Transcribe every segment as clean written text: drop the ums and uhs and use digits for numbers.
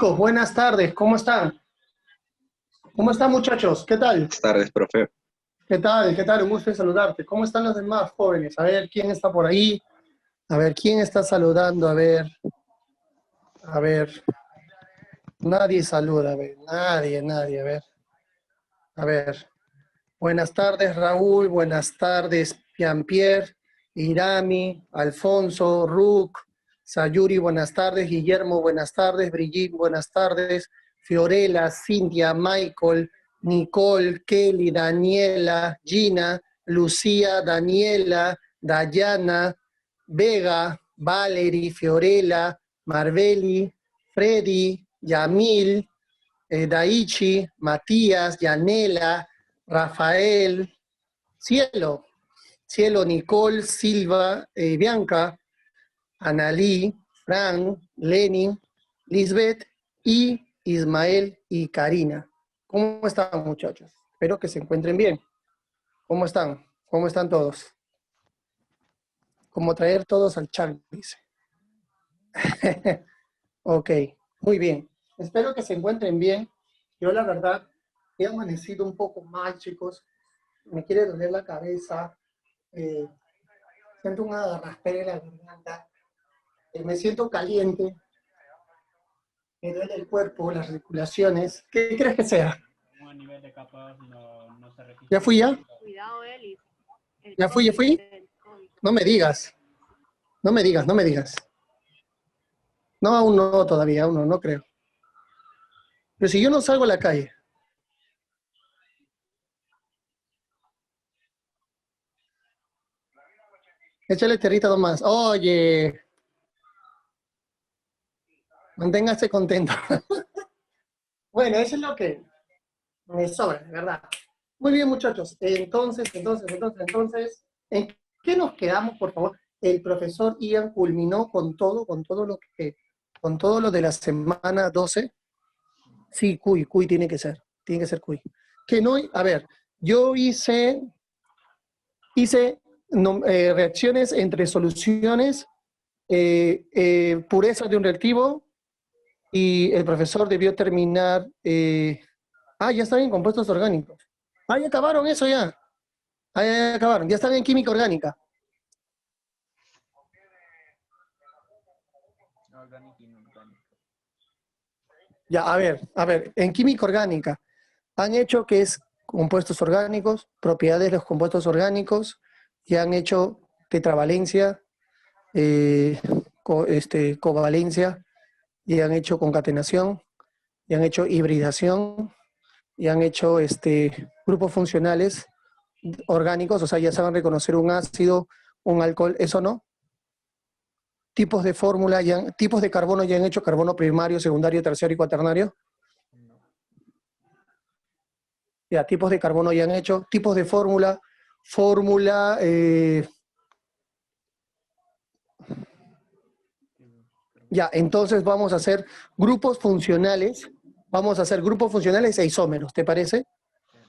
Chicos, buenas tardes, ¿cómo están? ¿Cómo están, muchachos? ¿Qué tal? Buenas tardes, profe. ¿Qué tal? ¿Qué tal? Un gusto en saludarte. ¿Cómo están los demás jóvenes? A ver, ¿quién está por ahí? A ver, ¿quién está saludando? A ver, nadie saluda, a ver, nadie, a ver. Buenas tardes, Raúl, buenas tardes, Pierre, Irami, Alfonso, Rook, Sayuri, buenas tardes, Guillermo, buenas tardes, Brigitte, buenas tardes, Fiorella, Cintia, Michael, Nicole, Kelly, Daniela, Gina, Lucía, Daniela, Dayana, Vega, Valerie, Fiorella, Marbeli, Freddy, Yamil, Daichi, Matías, Yanela, Rafael, Cielo, Nicole, Silva, Bianca, Analí, Fran, Lenin, Lisbeth y Ismael y Karina. ¿Cómo están, muchachos? Espero que se encuentren bien. ¿Cómo están? ¿Cómo están todos? Como traer todos al chat, dice. Ok, muy bien. Espero que se encuentren bien. Yo, la verdad, he amanecido un poco mal, chicos. Me quiere doler la cabeza. eh, Siento una raspera en la garganta. Me siento caliente. Me duele el cuerpo, las articulaciones. ¿Qué crees que sea? A nivel de capas no se registra. ¿Ya fui ya? Cuidado, Eli. ¿Ya fui? No me digas. No me digas, no me digas. No, aún no todavía, aún no, no creo. Pero si yo no salgo a la calle. Échale tierrita nomás. Oye, manténgase contento. Bueno, eso es lo que me sobra, de verdad. Muy bien, muchachos. Entonces, ¿en qué nos quedamos, por favor? El profesor Ian culminó con todo lo de la semana 12. Sí, cuy tiene que ser cuy. Que no, a ver, yo hice reacciones entre soluciones, pureza de un reactivo, y el profesor debió terminar, ya están en compuestos orgánicos. Ya acabaron eso ya. Ya acabaron, ya están en química orgánica. Ya, a ver, en química orgánica han hecho que es compuestos orgánicos, propiedades de los compuestos orgánicos, y han hecho tetravalencia, covalencia, y han hecho concatenación, y han hecho hibridación, y han hecho grupos funcionales orgánicos, o sea, ya saben reconocer un ácido, un alcohol, eso no. Tipos de fórmula, tipos de carbono ya han hecho carbono primario, secundario, terciario y cuaternario. Ya, tipos de carbono ya han hecho, tipos de fórmula, ya, entonces vamos a hacer grupos funcionales e isómeros, ¿te parece?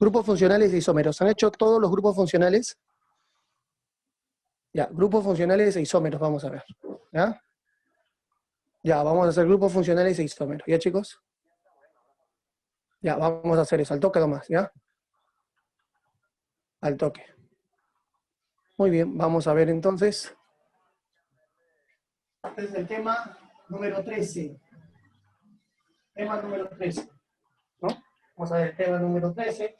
Grupos funcionales e isómeros. ¿Han hecho todos los grupos funcionales? Ya, grupos funcionales e isómeros, vamos a ver. ¿Ya? Ya, vamos a hacer grupos funcionales e isómeros. ¿Ya, chicos? Ya, vamos a hacer eso, al toque nomás, ¿ya? Al toque. Muy bien, vamos a ver entonces. Este es el tema número 13. Tema número 13. ¿No? Vamos a ver el tema número 13.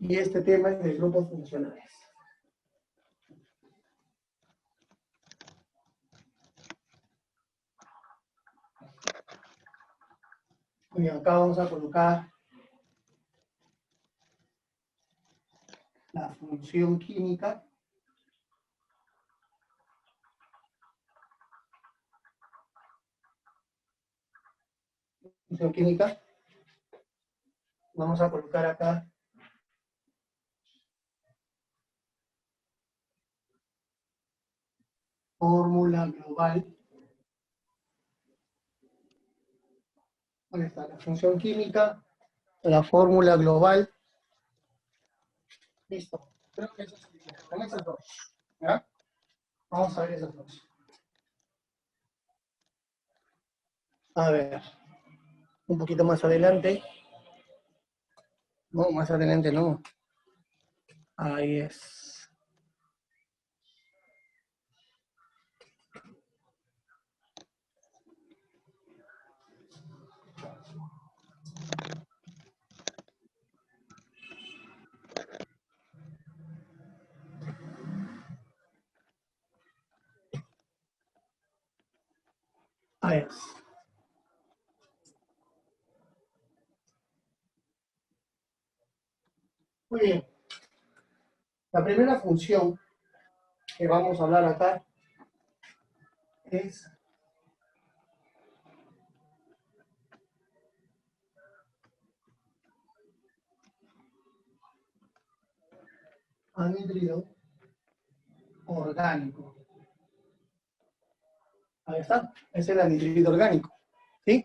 Y este tema es de grupos funcionales. Muy bien, acá vamos a colocar la función química. Función química. Vamos a colocar acá fórmula global. Ahí está la función química, la fórmula global. Listo. Creo que eso es suficiente. Con esas dos. ¿Ya? Vamos a ver esas dos. A ver, un poquito más adelante. No, más adelante no. Ahí es. Ahí es. Muy bien. La primera función que vamos a hablar acá es anhídrido orgánico. Ahí está, es el anhídrido orgánico. ¿Sí?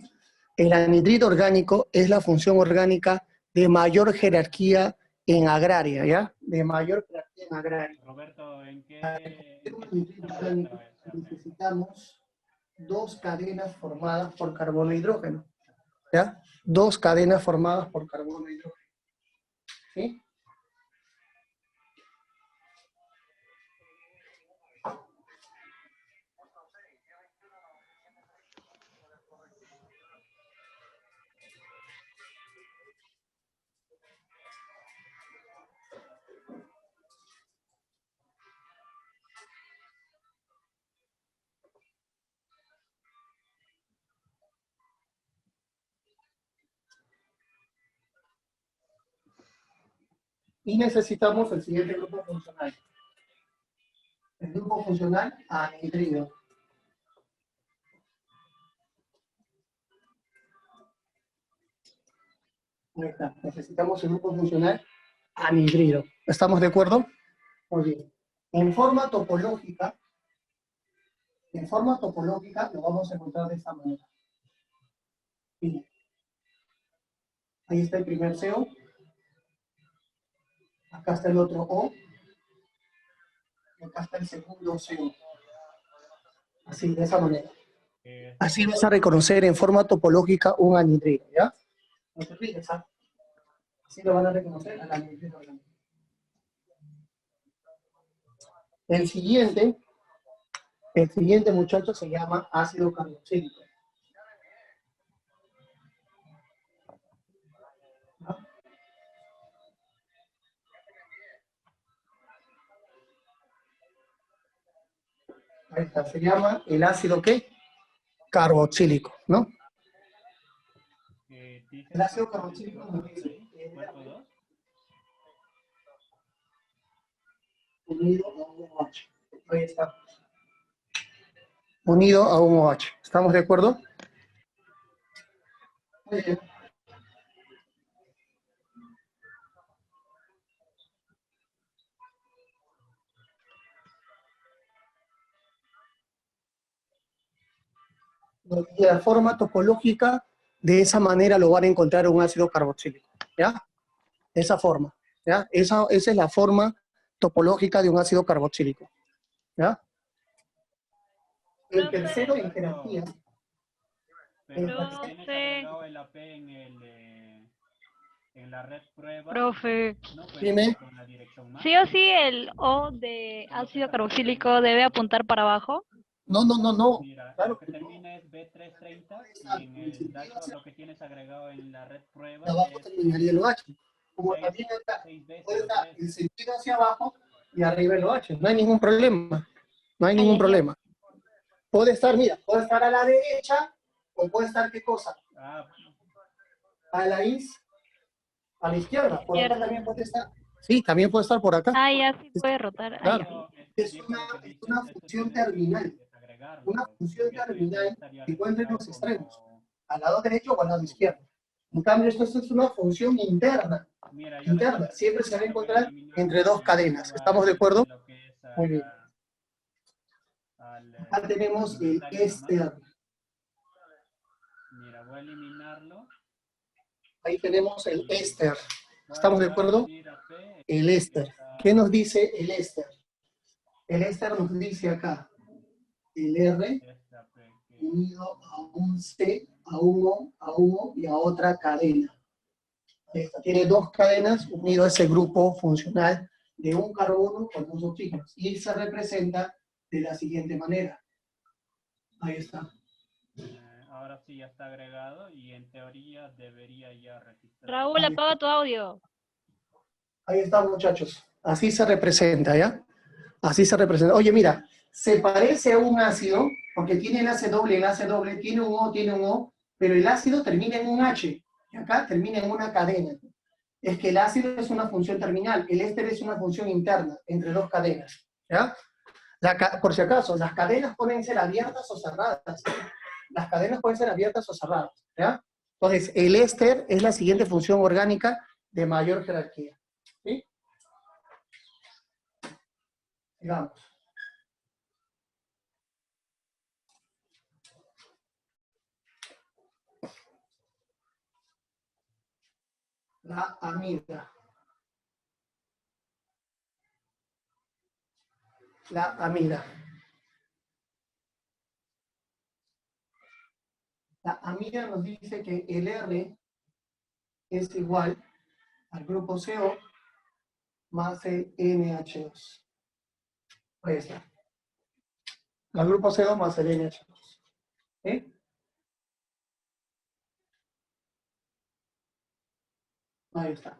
El anhídrido orgánico es la función orgánica de mayor jerarquía en agraria, ¿ya? De mayor jerarquía en agraria. Roberto, Para tener un en qué anhídrido se orgánico encuentra ese arreglo? necesitamos dos cadenas formadas por carbono e hidrógeno, ¿ya? Dos cadenas formadas por carbono e hidrógeno. ¿Sí? Y necesitamos el siguiente grupo funcional. El grupo funcional anhídrido. Ahí está. Necesitamos el grupo funcional anhídrido. ¿Estamos de acuerdo? Muy bien. En forma topológica lo vamos a encontrar de esta manera. Miren. Ahí está el primer CO. Acá está el otro O. Y acá está el segundo CO. Así, de esa manera. Así vas a reconocer en forma topológica un anhídrido, ¿ya? No te olvides, ¿ah? Así lo van a reconocer al anhídrido orgánico. El siguiente, muchacho, se llama ácido carboxílico. ¿No? Ahí está, se llama el ácido ¿qué? Carboxílico, ¿no? El ácido carboxílico nos dice ¿Cuerpo 2? unido a un OH. Ahí está. Unido a un OH. ¿Estamos de acuerdo? Muy bien. Y la forma topológica, de esa manera lo van a encontrar un ácido carboxílico. ¿Ya? De esa forma. ¿Ya? Esa es la forma topológica de un ácido carboxílico. ¿Ya? El tercero en jerarquía. Pero tienes agregado el AP en la red prueba. Profe, No Dime. con la dirección más. sí o sí el O de ácido carboxílico debe apuntar para abajo. No. Mira, Claro lo que que no. termina es B330 y en el Sentido dashboard hacia lo que tienes agregado en la red prueba abajo es terminaría el OH. Como también acá, puede estar 6B03. el sentido hacia abajo y arriba el OH. No hay ningún problema. No hay Ay, ningún ay, ay. problema. Puede estar, mira, puede estar a la derecha o puede estar, ¿qué cosa? Ah, A la izquierda. Por acá Izquierda. también puede estar. Sí, también puede estar por acá. Ah, ya sí puede rotar. Ah, ya. Claro. no, Es Diego, una, lo que es dices, una esto función tienes que terminal. Una desagregarlo, función porque esto ya terminal estaría que encuentra en registrado los extremos, como... al lado derecho o al lado izquierdo. En cambio, esto es una función interna. Mira, yo Interna. Siempre se va a la voy a encontrar eliminar entre dos y cadenas. pongo ¿Estamos de ahí acuerdo? lo que es Muy bien. al Acá tenemos el inventario nomás. éster. Mira, voy a eliminarlo. Ahí tenemos el Y éster. voy ¿Estamos de a acuerdo? decir AP, El éster. está ¿Qué nos dice el éster? El éster nos dice acá el R esta AP, que unido a un C, a uno y a otra cadena. Esta tiene dos cadenas unido a ese grupo funcional de un carbono con dos oxígenos. Y se representa de la siguiente manera. Ahí está. Ahora sí ya está agregado y en teoría debería ya registrar. Raúl, apaga tu audio. Ahí está, muchachos. Así se representa, ¿ya? Así se representa. Oye, mira, se parece a un ácido, porque tiene el ACE doble, tiene un O, pero el ácido termina en un H, y acá termina en una cadena. Es que el ácido es una función terminal, el éster es una función interna, entre dos cadenas, ¿ya? Por si acaso, las cadenas pueden ser abiertas o cerradas. Las cadenas pueden ser abiertas o cerradas, ¿ya? Entonces, el éster es la siguiente función orgánica de mayor jerarquía, ¿sí? Digamos. La amida. La amida. La amida nos dice que el R es igual al grupo CO más el NH2. Ahí está. El grupo CO más el NH2. ¿Sí? Ahí está.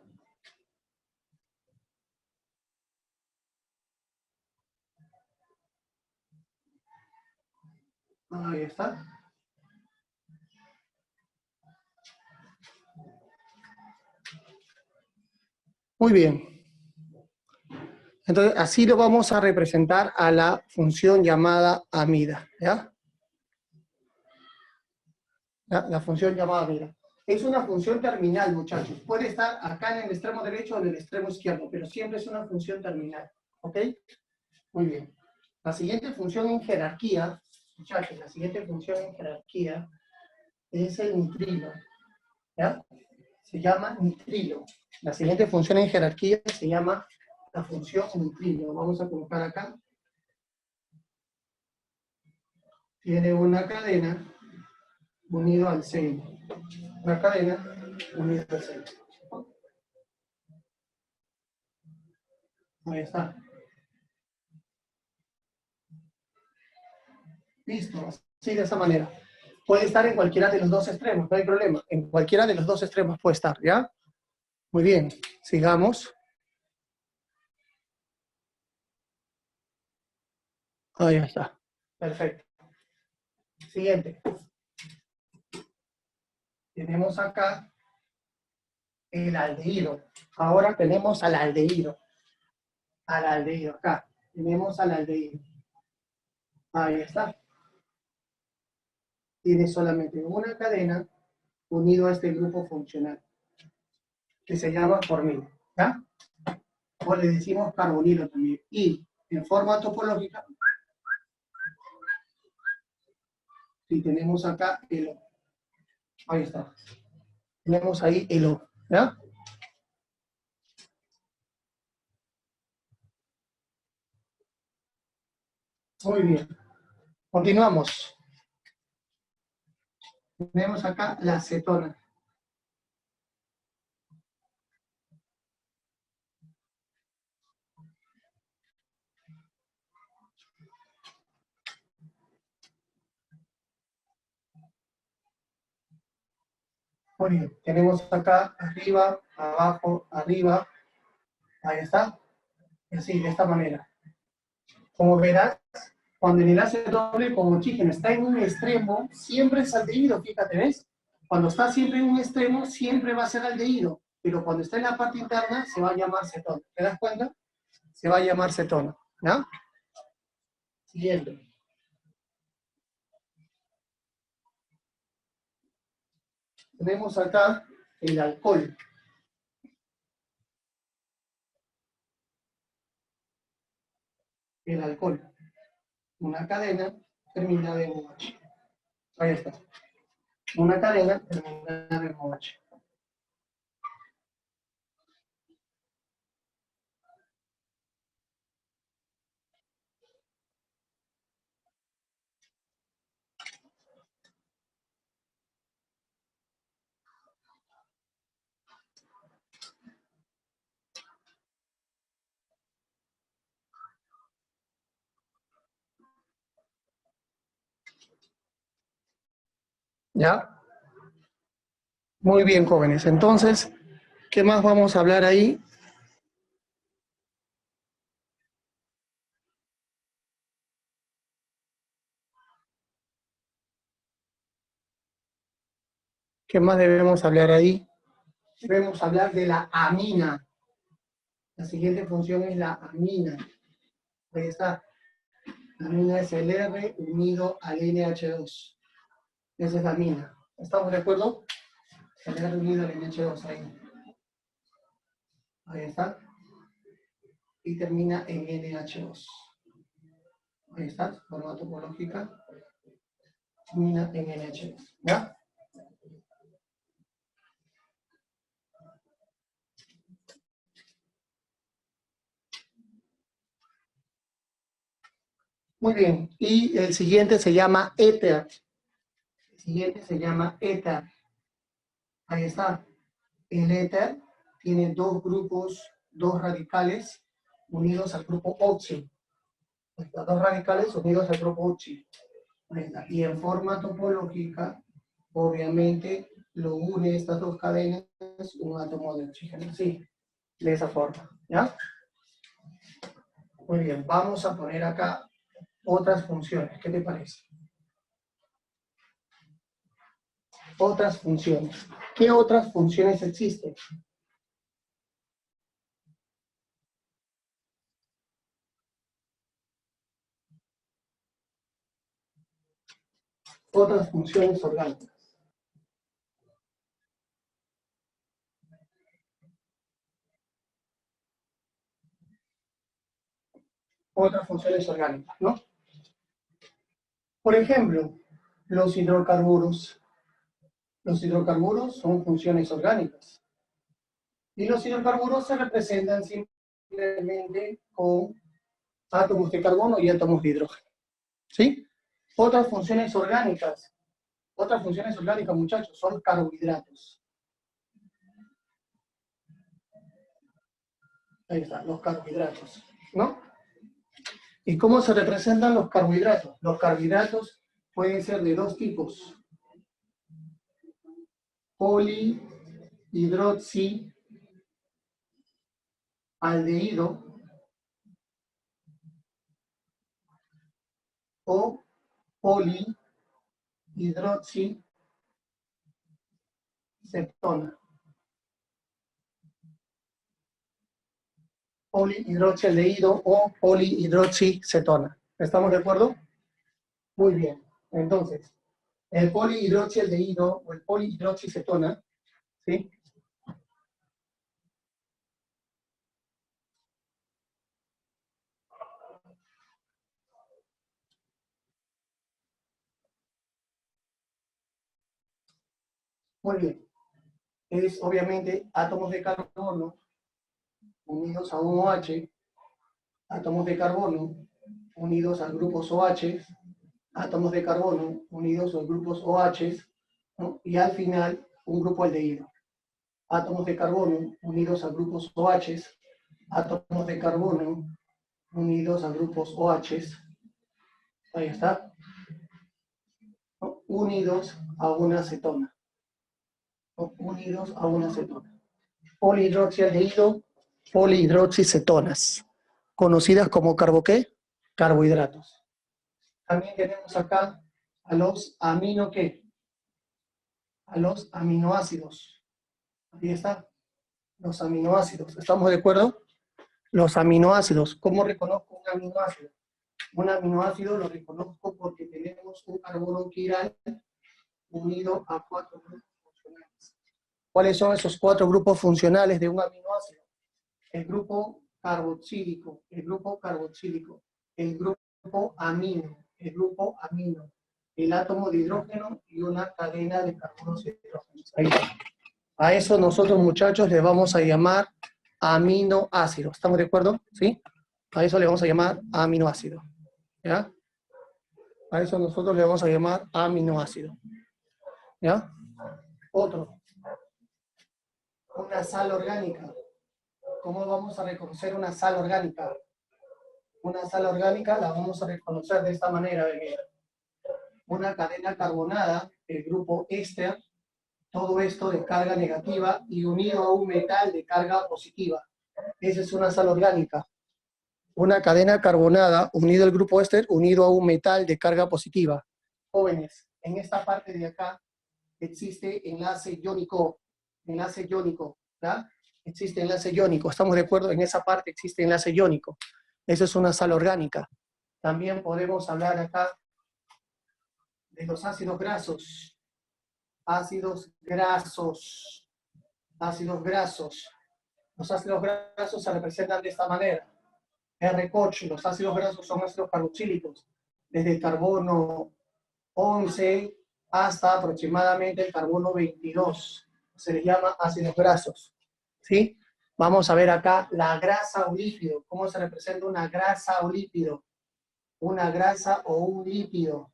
Ahí está. Muy bien. Entonces, así lo vamos a representar a la función llamada amida, ¿ya? La función llamada amida. Es una función terminal, muchachos. Puede estar acá en el extremo derecho o en el extremo izquierdo, pero siempre es una función terminal, ¿ok? Muy bien. La siguiente función en jerarquía, muchachos, la siguiente función en jerarquía es el nitrilo, ¿ya? Se llama nitrilo. La siguiente función en jerarquía se llama la función nitrilo. Vamos a colocar acá. Tiene una cadena unido al sello. Una cadena unida al sello. Ahí está. Listo. Así de esa manera. Puede estar en cualquiera de los dos extremos, no hay problema. En cualquiera de los dos extremos puede estar, ¿ya? Muy bien. Sigamos. Ahí está. Perfecto. Siguiente. Tenemos acá el aldehído. Ahora tenemos al aldehído. Al aldehído, acá. Tenemos al aldehído. Ahí está. Tiene solamente una cadena unido a este grupo funcional, que se llama formilo, ¿ya? O le decimos carbonilo también. Y en forma topológica, si tenemos acá el O. Ahí está. Tenemos ahí el O, ¿ya? Muy bien. Continuamos. Tenemos acá la acetona. Muy bien. Tenemos acá arriba, abajo, arriba. Ahí está. Y así, de esta manera. Como verás, cuando el enlace doble con oxígeno está en un extremo, siempre es aldehído, fíjate, ¿ves? Cuando está siempre en un extremo, siempre va a ser aldehído, pero cuando está en la parte interna, se va a llamar cetona. ¿Te das cuenta? Se va a llamar cetona, ¿ya? Siguiente. Tenemos acá el alcohol. El alcohol. Una cadena terminada en OH. Ahí está. Una cadena terminada en OH. ¿Ya? Muy bien, jóvenes. Entonces, ¿qué más vamos a hablar ahí? ¿Qué más debemos hablar ahí? Debemos hablar de la amina. La siguiente función es la amina. Ahí está. La amina es el R unido al NH2. Esa es la amina. ¿Estamos de acuerdo? El R unido al NH2 ahí. Ahí está. Y termina en NH2. Ahí está, forma topológica. Termina en NH2. ¿Ya? Muy bien. Y el siguiente se llama éter. El siguiente se llama éter. Ahí está. El éter tiene dos grupos, dos radicales unidos al grupo oxi. Estas dos radicales unidos al grupo oxi. Ahí está. Y en forma topológica, obviamente, lo une estas dos cadenas un átomo de oxígeno. Sí, de esa forma. ¿Ya? Muy bien, vamos a poner acá otras funciones. ¿Qué te parece? Otras funciones. ¿Qué otras funciones existen? Otras funciones orgánicas. Otras funciones orgánicas, ¿no? Por ejemplo, los hidrocarburos. Los hidrocarburos son funciones orgánicas. Y los hidrocarburos se representan simplemente con átomos de carbono y átomos de hidrógeno. ¿Sí? Otras funciones orgánicas, muchachos, son carbohidratos. Ahí están, los carbohidratos, ¿no? ¿Y cómo se representan los carbohidratos? Los carbohidratos pueden ser de dos tipos. Polihidroxialdehído o polihidroxicetona. Polihidroxialdehído o polihidroxicetona. ¿Estamos de acuerdo? Muy bien. Entonces, el polihidroxialdehído o el polihidroxicetona, ¿sí? Muy bien. Es obviamente átomos de carbono unidos a un OH, átomos de carbono unidos a grupos OH, átomos de carbono unidos a los grupos OH, ¿no? Y al final un grupo aldehído. Átomos de carbono unidos a grupos OH, átomos de carbono unidos a grupos OH, ahí está, ¿no? Unidos a una cetona. ¿No? Unidos a una cetona. Polihidroxialdehído, polihidroxicetonas, conocidas como ¿qué? Carbohidratos. También tenemos acá a los ¿qué? A los aminoácidos. Ahí está, los aminoácidos. ¿Estamos de acuerdo? Los aminoácidos. ¿Cómo reconozco un aminoácido? Un aminoácido lo reconozco porque tenemos un carbono quiral unido a 4 grupos funcionales. ¿Cuáles son esos 4 grupos funcionales de un aminoácido? El grupo carboxílico, el grupo amino, el átomo de hidrógeno y una cadena de carbonos y hidrógenos. Ahí está. A eso nosotros, muchachos, le vamos a llamar aminoácido. ¿Estamos de acuerdo? ¿Sí? A eso le vamos a llamar aminoácido. ¿Ya? A eso nosotros le vamos a llamar aminoácido. ¿Ya? Otro. Una sal orgánica. ¿Cómo vamos a reconocer una sal orgánica? Una sal orgánica la vamos a reconocer de esta manera. una cadena carbonada, el grupo éster, todo esto de carga negativa y unido a un metal de carga positiva. Esa es una sal orgánica. Una cadena carbonada unido al grupo éster, unido a un metal de carga positiva. Jóvenes, en esta parte de acá existe enlace iónico, ¿ya? Existe enlace iónico, ¿estamos de acuerdo? En esa parte existe enlace iónico. Eso es una sal orgánica. También podemos hablar acá de los ácidos grasos. Ácidos grasos. Ácidos grasos. Los ácidos grasos se representan de esta manera. R-Koch, los ácidos grasos son ácidos carboxílicos, desde el carbono 11 hasta aproximadamente el carbono 22. Se les llama ácidos grasos. ¿Sí? Vamos a ver acá la grasa o lípido. ¿Cómo se representa una grasa o lípido? Una grasa o un lípido.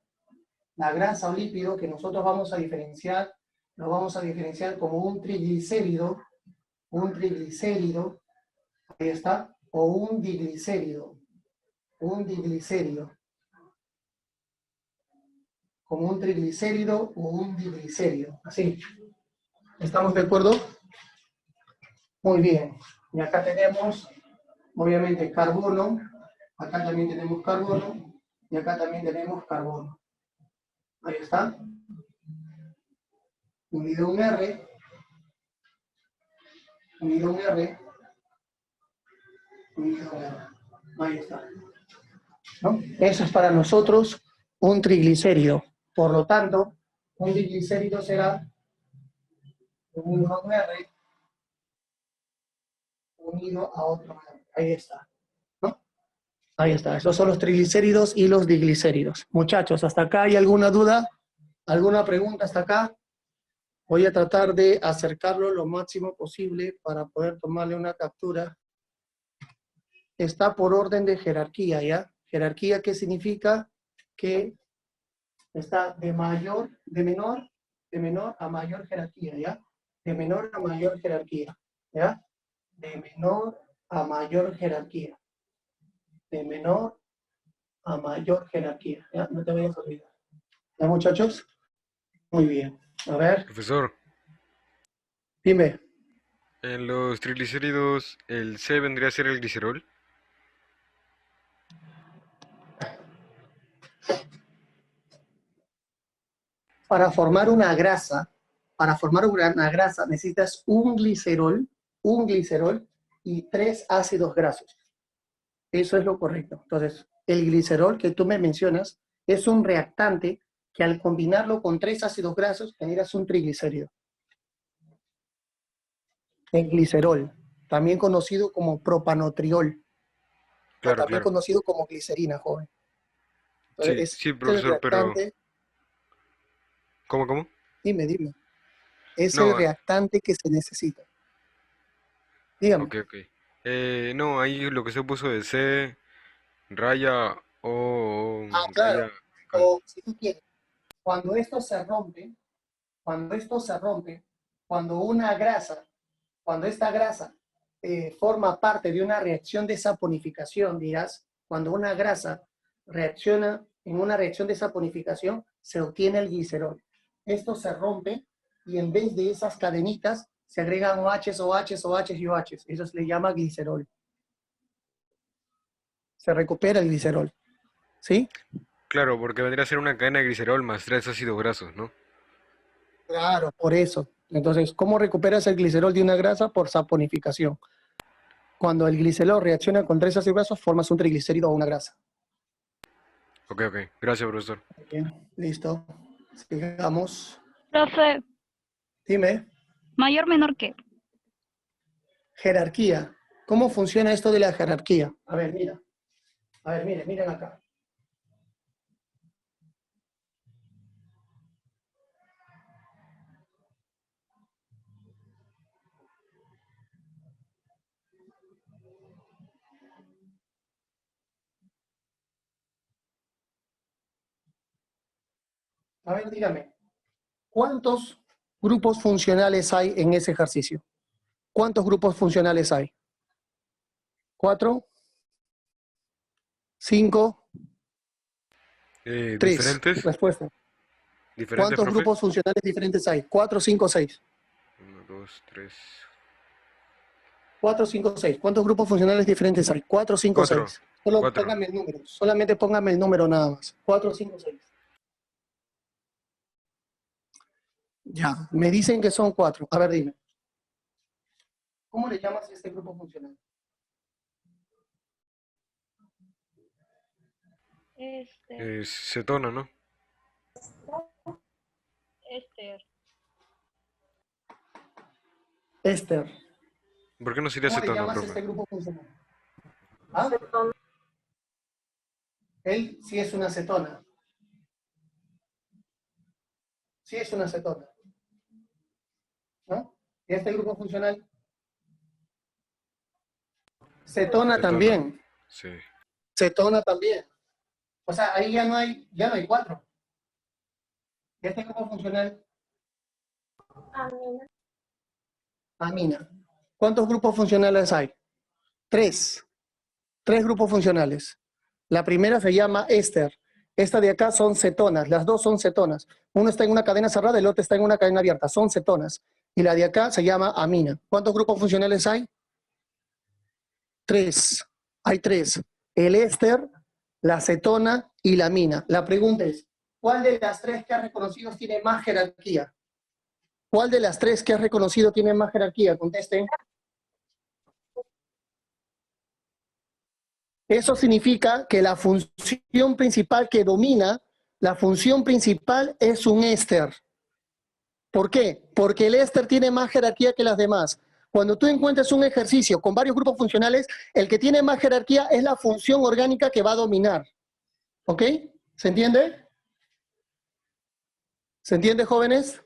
La grasa o lípido que nosotros vamos a diferenciar, lo vamos a diferenciar como un triglicérido, ahí está, o un diglicérido, como un triglicérido o un diglicérido, así. ¿Estamos de acuerdo? Muy bien. Y acá tenemos, obviamente, carbono, acá también tenemos carbono, y acá también tenemos carbono. Ahí está. Unido un R, unido un R, unido un R. Ahí está. ¿No? Eso es para nosotros un triglicérido. Por lo tanto, un triglicérido será unido a un R, unido a otro R. Ahí está. ¿No? Ahí está. Esos son los triglicéridos y los diglicéridos. Muchachos, ¿hasta acá hay alguna duda? ¿Alguna pregunta hasta acá? Voy a tratar de acercarlo lo máximo posible para poder tomarle una captura. Está por orden de jerarquía, ¿ya? Jerarquía, ¿qué significa? Que está de menor a mayor jerarquía, ¿ya? De menor a mayor jerarquía, ¿ya? De menor a mayor jerarquía. De menor a mayor jerarquía, ¿ya? No te vayas a olvidar. ¿Ya, muchachos? Muy bien. A ver, Profesor, dime. en los triglicéridos, ¿el C vendría a ser el glicerol? Para formar una grasa necesitas un glicerol y 3 ácidos grasos. Eso es lo correcto. Entonces, el glicerol que tú me mencionas es un reactante que al combinarlo con 3 ácidos grasos generas un triglicérido. El glicerol, también conocido como propanotriol, Claro, también claro. conocido como glicerina, joven. Entonces, Sí, sí, es el profesor, pero... reactante, ¿Cómo? dime, es el No, reactante que se necesita. Dígame. ok. No, ahí lo que se puso de C, raya o Ah, claro. raya... cal. O si tú quieres, cuando esto se rompe, cuando esta grasa forma parte de una reacción de saponificación, dirás, cuando una grasa reacciona en una reacción de saponificación, se obtiene el glicerol. Esto se rompe y en vez de esas cadenitas se agregan OHs, OHs, OHs y OHs. Eso se le llama glicerol. Se recupera el glicerol. ¿Sí? Claro, porque vendría a ser una cadena de glicerol más 3 ácidos grasos, ¿no? Claro, por eso. Entonces, ¿cómo recuperas el glicerol de una grasa? Por saponificación. Cuando el glicerol reacciona con 3 ácidos grasos, formas un triglicérido o una grasa. Ok. Gracias, profesor. Bien, listo. Sigamos. Profe, Dime, mayor, menor que. jerarquía. ¿Cómo funciona esto de la jerarquía? A ver, mira. A ver, miren acá. A ver, dígame. ¿Cuántos grupos funcionales hay en ese ejercicio? ¿Cuántos grupos funcionales hay? ¿4? ¿5? 3. ¿Diferentes? Respuesta. ¿Diferentes, ¿Cuántos profe? grupos funcionales diferentes hay? 4, 5, 6. 1, 2, 3, 4, 5, 6. ¿Cuántos grupos funcionales diferentes hay? 4, 5, 4. 6. Solo 4. póngame el número. Solamente póngame el número nada más. 4, 5, 6. Ya, me dicen que son 4. A ver, dime. ¿Cómo le llamas a este grupo funcional? Cetona, ¿no? Éster. ¿Por qué no sería ¿Cómo le cetona, llamas a profe? este grupo funcional? ¿Ah? Él sí es una cetona. Sí es una cetona. ¿No? ¿Y este grupo funcional? Cetona Cetona. también. Sí. Cetona también. O sea, ahí ya no hay 4. ¿Y este grupo funcional? Amina. ¿Cuántos grupos funcionales hay? 3. 3 grupos funcionales. La primera se llama éster. Esta de acá son cetonas. Las dos son cetonas. Uno está en una cadena cerrada, el otro está en una cadena abierta. Son cetonas. Y la de acá se llama amina. ¿Cuántos grupos funcionales hay? 3. Hay 3. El éster, la cetona y la amina. La pregunta es, ¿cuál de las 3 que has reconocido tiene más jerarquía? ¿Cuál de las 3 que has reconocido tiene más jerarquía? Contesten. Eso significa que la función principal que domina, la función principal es un éster. ¿Por qué? Porque el éster tiene más jerarquía que las demás. Cuando tú encuentres un ejercicio con varios grupos funcionales, el que tiene más jerarquía es la función orgánica que va a dominar. ¿Ok? ¿Se entiende? ¿Se entiende, jóvenes?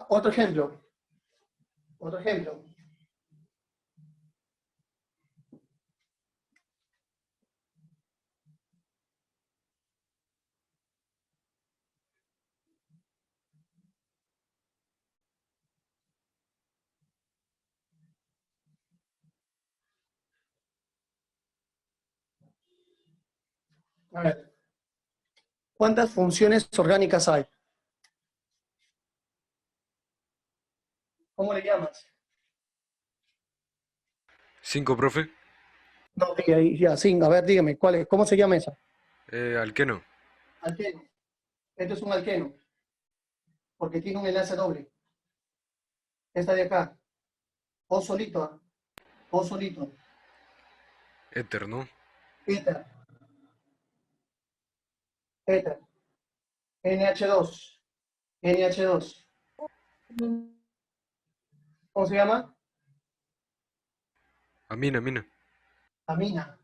Otro ejemplo. Otro ejemplo. A ver. ¿Cuántas funciones orgánicas hay? ¿Cómo le llamas? 5, profe. No, ya, sí. A ver, dígame, ¿cuál es? ¿Cómo se llama esa? Alqueno. Alqueno. Esto es un alqueno, porque tiene un enlace doble. Esta de acá. O solito, ¿ah? O solito. Éter, ¿no? Éter. Éter. NH2. NH2. ¿Cómo se llama? Amina, amina. Amina.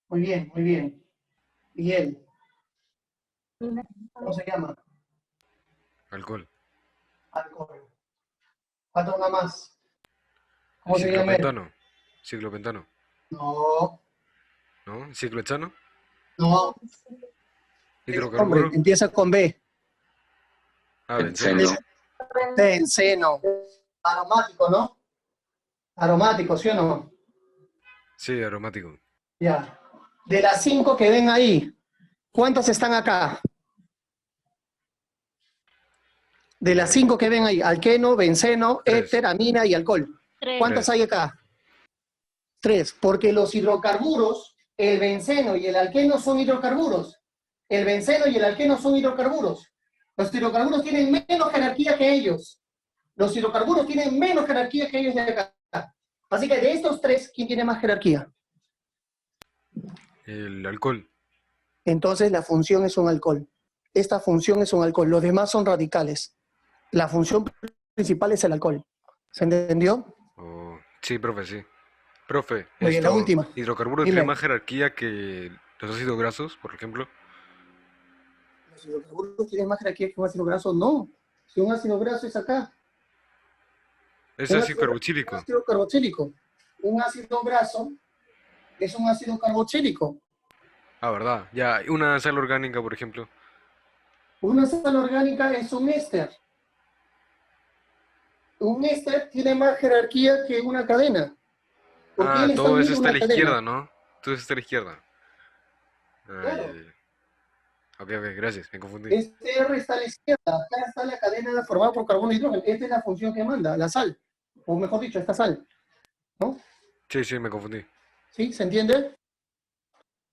Muy bien, muy bien. ¿Y él? ¿Cómo se llama? Alcohol. Alcohol. Falta una más. ¿Cómo se llama él? Ciclopentano. Ciclopentano. No, ¿No? Ciclohexano. no. Hombre, Hidrocarburo. empieza con B. Benceno. Benceno. Aromático, ¿no? Aromático, ¿sí o no? Sí, aromático. Ya. De las 5 que ven ahí, ¿cuántas están acá? De las 5 que ven ahí, alqueno, benceno, 3. éter, amina y alcohol. 3. ¿Cuántas 3. hay acá? 3, porque los hidrocarburos, el benceno y el alqueno son hidrocarburos. El benceno y el alqueno son hidrocarburos. Los hidrocarburos tienen menos jerarquía que ellos. Los hidrocarburos tienen menos jerarquía que ellos de acá. Así que de estos 3, ¿quién tiene más jerarquía? El alcohol. Entonces la función es un alcohol. Esta función es un alcohol. Los demás son radicales. La función principal es el alcohol. ¿Se entendió? Oh, sí, profe, sí. Profe, Muy bien, la última. ¿hidrocarburos Dime. tiene más jerarquía que los ácidos grasos, por ejemplo? ¿Los hidrocarburos tienen más jerarquía que un ácido graso? No. Si un ácido graso es acá. Es Un ácido ácido carboxílico. ácido carboxílico. Un ácido graso es un ácido carboxílico. Ah, ¿verdad? Ya, una sal orgánica, por ejemplo. Una sal orgánica es un éster. Un éster tiene más jerarquía que una cadena. Porque él está Todo eso unido a está a una la cadena. izquierda, ¿no? Todo eso está a la izquierda. Ah, ya, Claro, ya, ya. Ok, ok, gracias, me confundí. este R está a la izquierda, acá está la cadena formada por carbono y hidrógeno. Esta es la función que manda, la sal, o mejor dicho, esta sal, ¿no? Sí, sí, me confundí. ¿Sí? ¿Se entiende?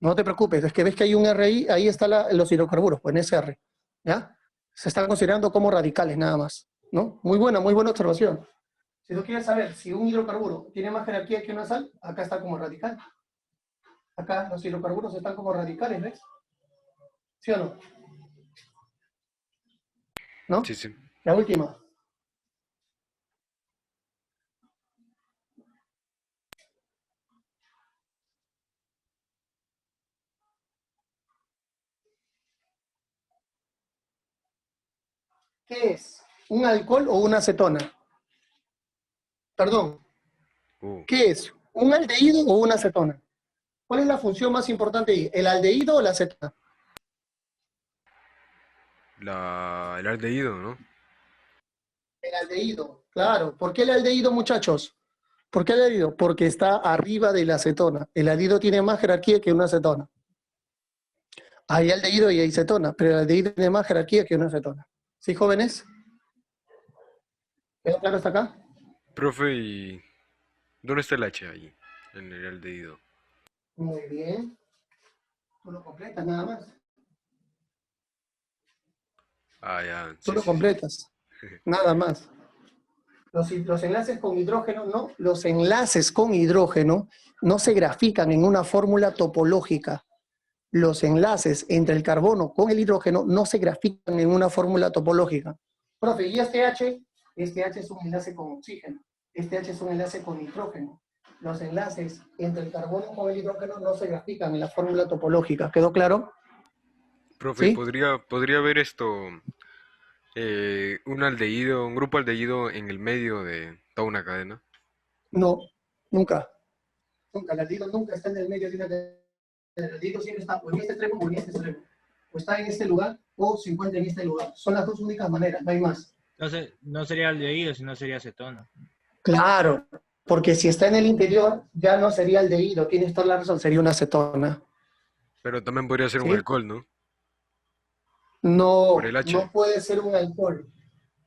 No te preocupes, es que ves que hay un R ahí está los hidrocarburos, pues en ese R, ¿ya? Se están considerando como radicales nada más, ¿no? Muy buena observación. Si tú quieres saber si un hidrocarburo tiene más jerarquía que una sal, acá está como radical. Acá los hidrocarburos están como radicales, ¿ves? ¿Sí o no? ¿No? Sí, sí. La última. ¿Qué es? ¿Un alcohol o una acetona? Perdón, Uh, ¿qué es? ¿Un aldehído o una acetona? ¿Cuál es la función más importante ahí? ¿El aldehído o la acetona? el aldehído, ¿no? El aldehído, claro. ¿Por qué el aldehído, muchachos? ¿Por qué el aldehído? Porque está arriba de la acetona. El aldehído tiene más jerarquía que una acetona. Hay aldehído y hay acetona, pero el aldehído tiene más jerarquía que una acetona. ¿Sí, jóvenes? ¿Quedó claro hasta acá? Profe, ¿y dónde está el H ahí? En el aldehído. Muy bien. Tú lo completas nada más. Ah, ya, Tú sí, lo sí, sí. completas. Nada más. Los enlaces con hidrógeno, no, los enlaces con hidrógeno no se grafican en una fórmula topológica. Los enlaces entre el carbono con el hidrógeno no se grafican en una fórmula topológica. Profe, ¿y este H? Este H es un enlace con oxígeno. Este H es un enlace con nitrógeno. Los enlaces entre el carbono con el hidrógeno no se grafican en la fórmula topológica. ¿Quedó claro? Profe, ¿Sí? ¿podría haber un aldehído, un grupo aldehído en el medio de toda una cadena? No, nunca. Nunca. El aldehído nunca está en el medio de una cadena. El aldehído siempre está o en este extremo o en este extremo. O está en este lugar o se encuentra en este lugar. Son las dos únicas maneras, no hay más. Entonces, no sería aldehído, sino sería acetona. Claro, porque si está en el interior, ya no sería aldehído, tienes toda la razón, sería una acetona. Pero también podría ser un ¿Sí? alcohol, ¿no? Por No, el H. no puede ser un alcohol.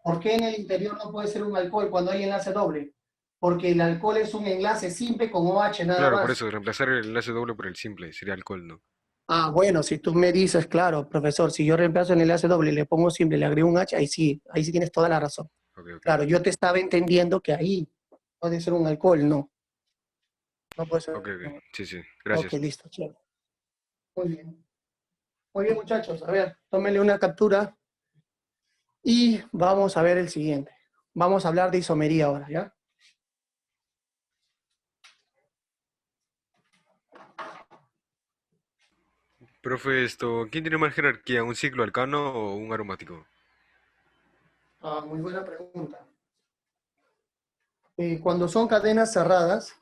¿Por qué en el interior no puede ser un alcohol cuando hay enlace doble? Porque el alcohol es un enlace simple con OH nada Claro, por más. eso, reemplazar el enlace doble por el simple sería alcohol, ¿no? Ah, bueno, si tú me dices, claro, profesor, si yo reemplazo el enlace doble y le pongo simple, le agrego un H, ahí sí tienes toda la razón. Ok, ok, Claro, ok. yo te estaba entendiendo que ahí puede ser un alcohol, no, no puede ser. Ok, ok. Sí, sí. Ok, Gracias. listo, chévere. Muy bien. Muy bien, muchachos. A ver, tómenle una captura y vamos a ver el siguiente. Vamos a hablar de isomería ahora, ¿ya? Profe, ¿quién tiene más jerarquía, un ciclo alcano o un aromático? Ah, muy buena pregunta. Cuando son cadenas cerradas,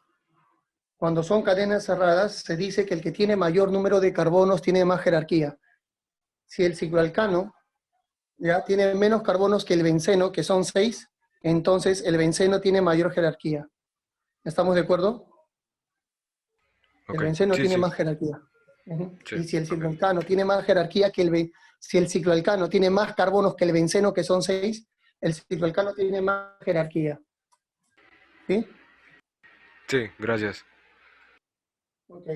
se dice que el que tiene mayor número de carbonos tiene más jerarquía. Si el cicloalcano ya tiene menos carbonos que el benceno, que son 6, entonces el benceno tiene mayor jerarquía. ¿Estamos de acuerdo? El Ok, benceno sí, tiene sí, más jerarquía. Ujú. sí, Y si el ok. cicloalcano tiene más jerarquía que si el cicloalcano tiene más carbonos que el benceno, que son 6, el cicloalcano tiene más jerarquía. ¿Sí? Sí, gracias. Ok.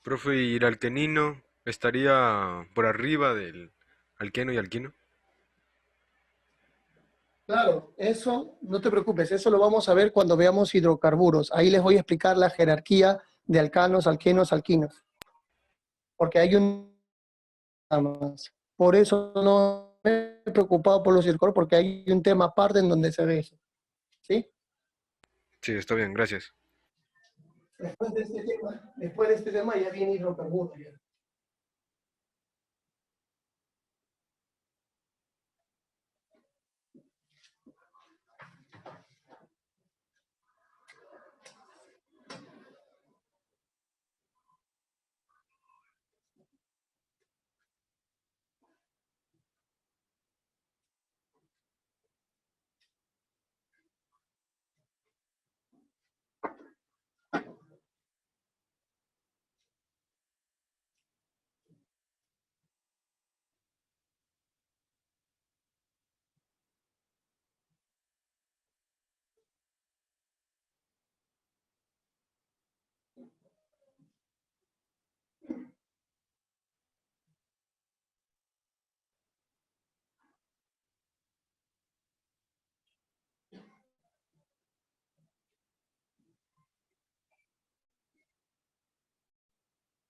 Profe, ¿y el alquenino estaría por arriba del alqueno y alquino? Claro, eso no te preocupes, eso lo vamos a ver cuando veamos hidrocarburos. Ahí les voy a explicar la jerarquía de alcanos, alquenos, alquinos, porque hay un nada más. Por eso no me he preocupado por los hidrocarburos, porque hay un tema aparte en donde se ve eso. ¿Sí? Sí, está bien, gracias. Después de este tema ya viene hidrocarburos. Ya.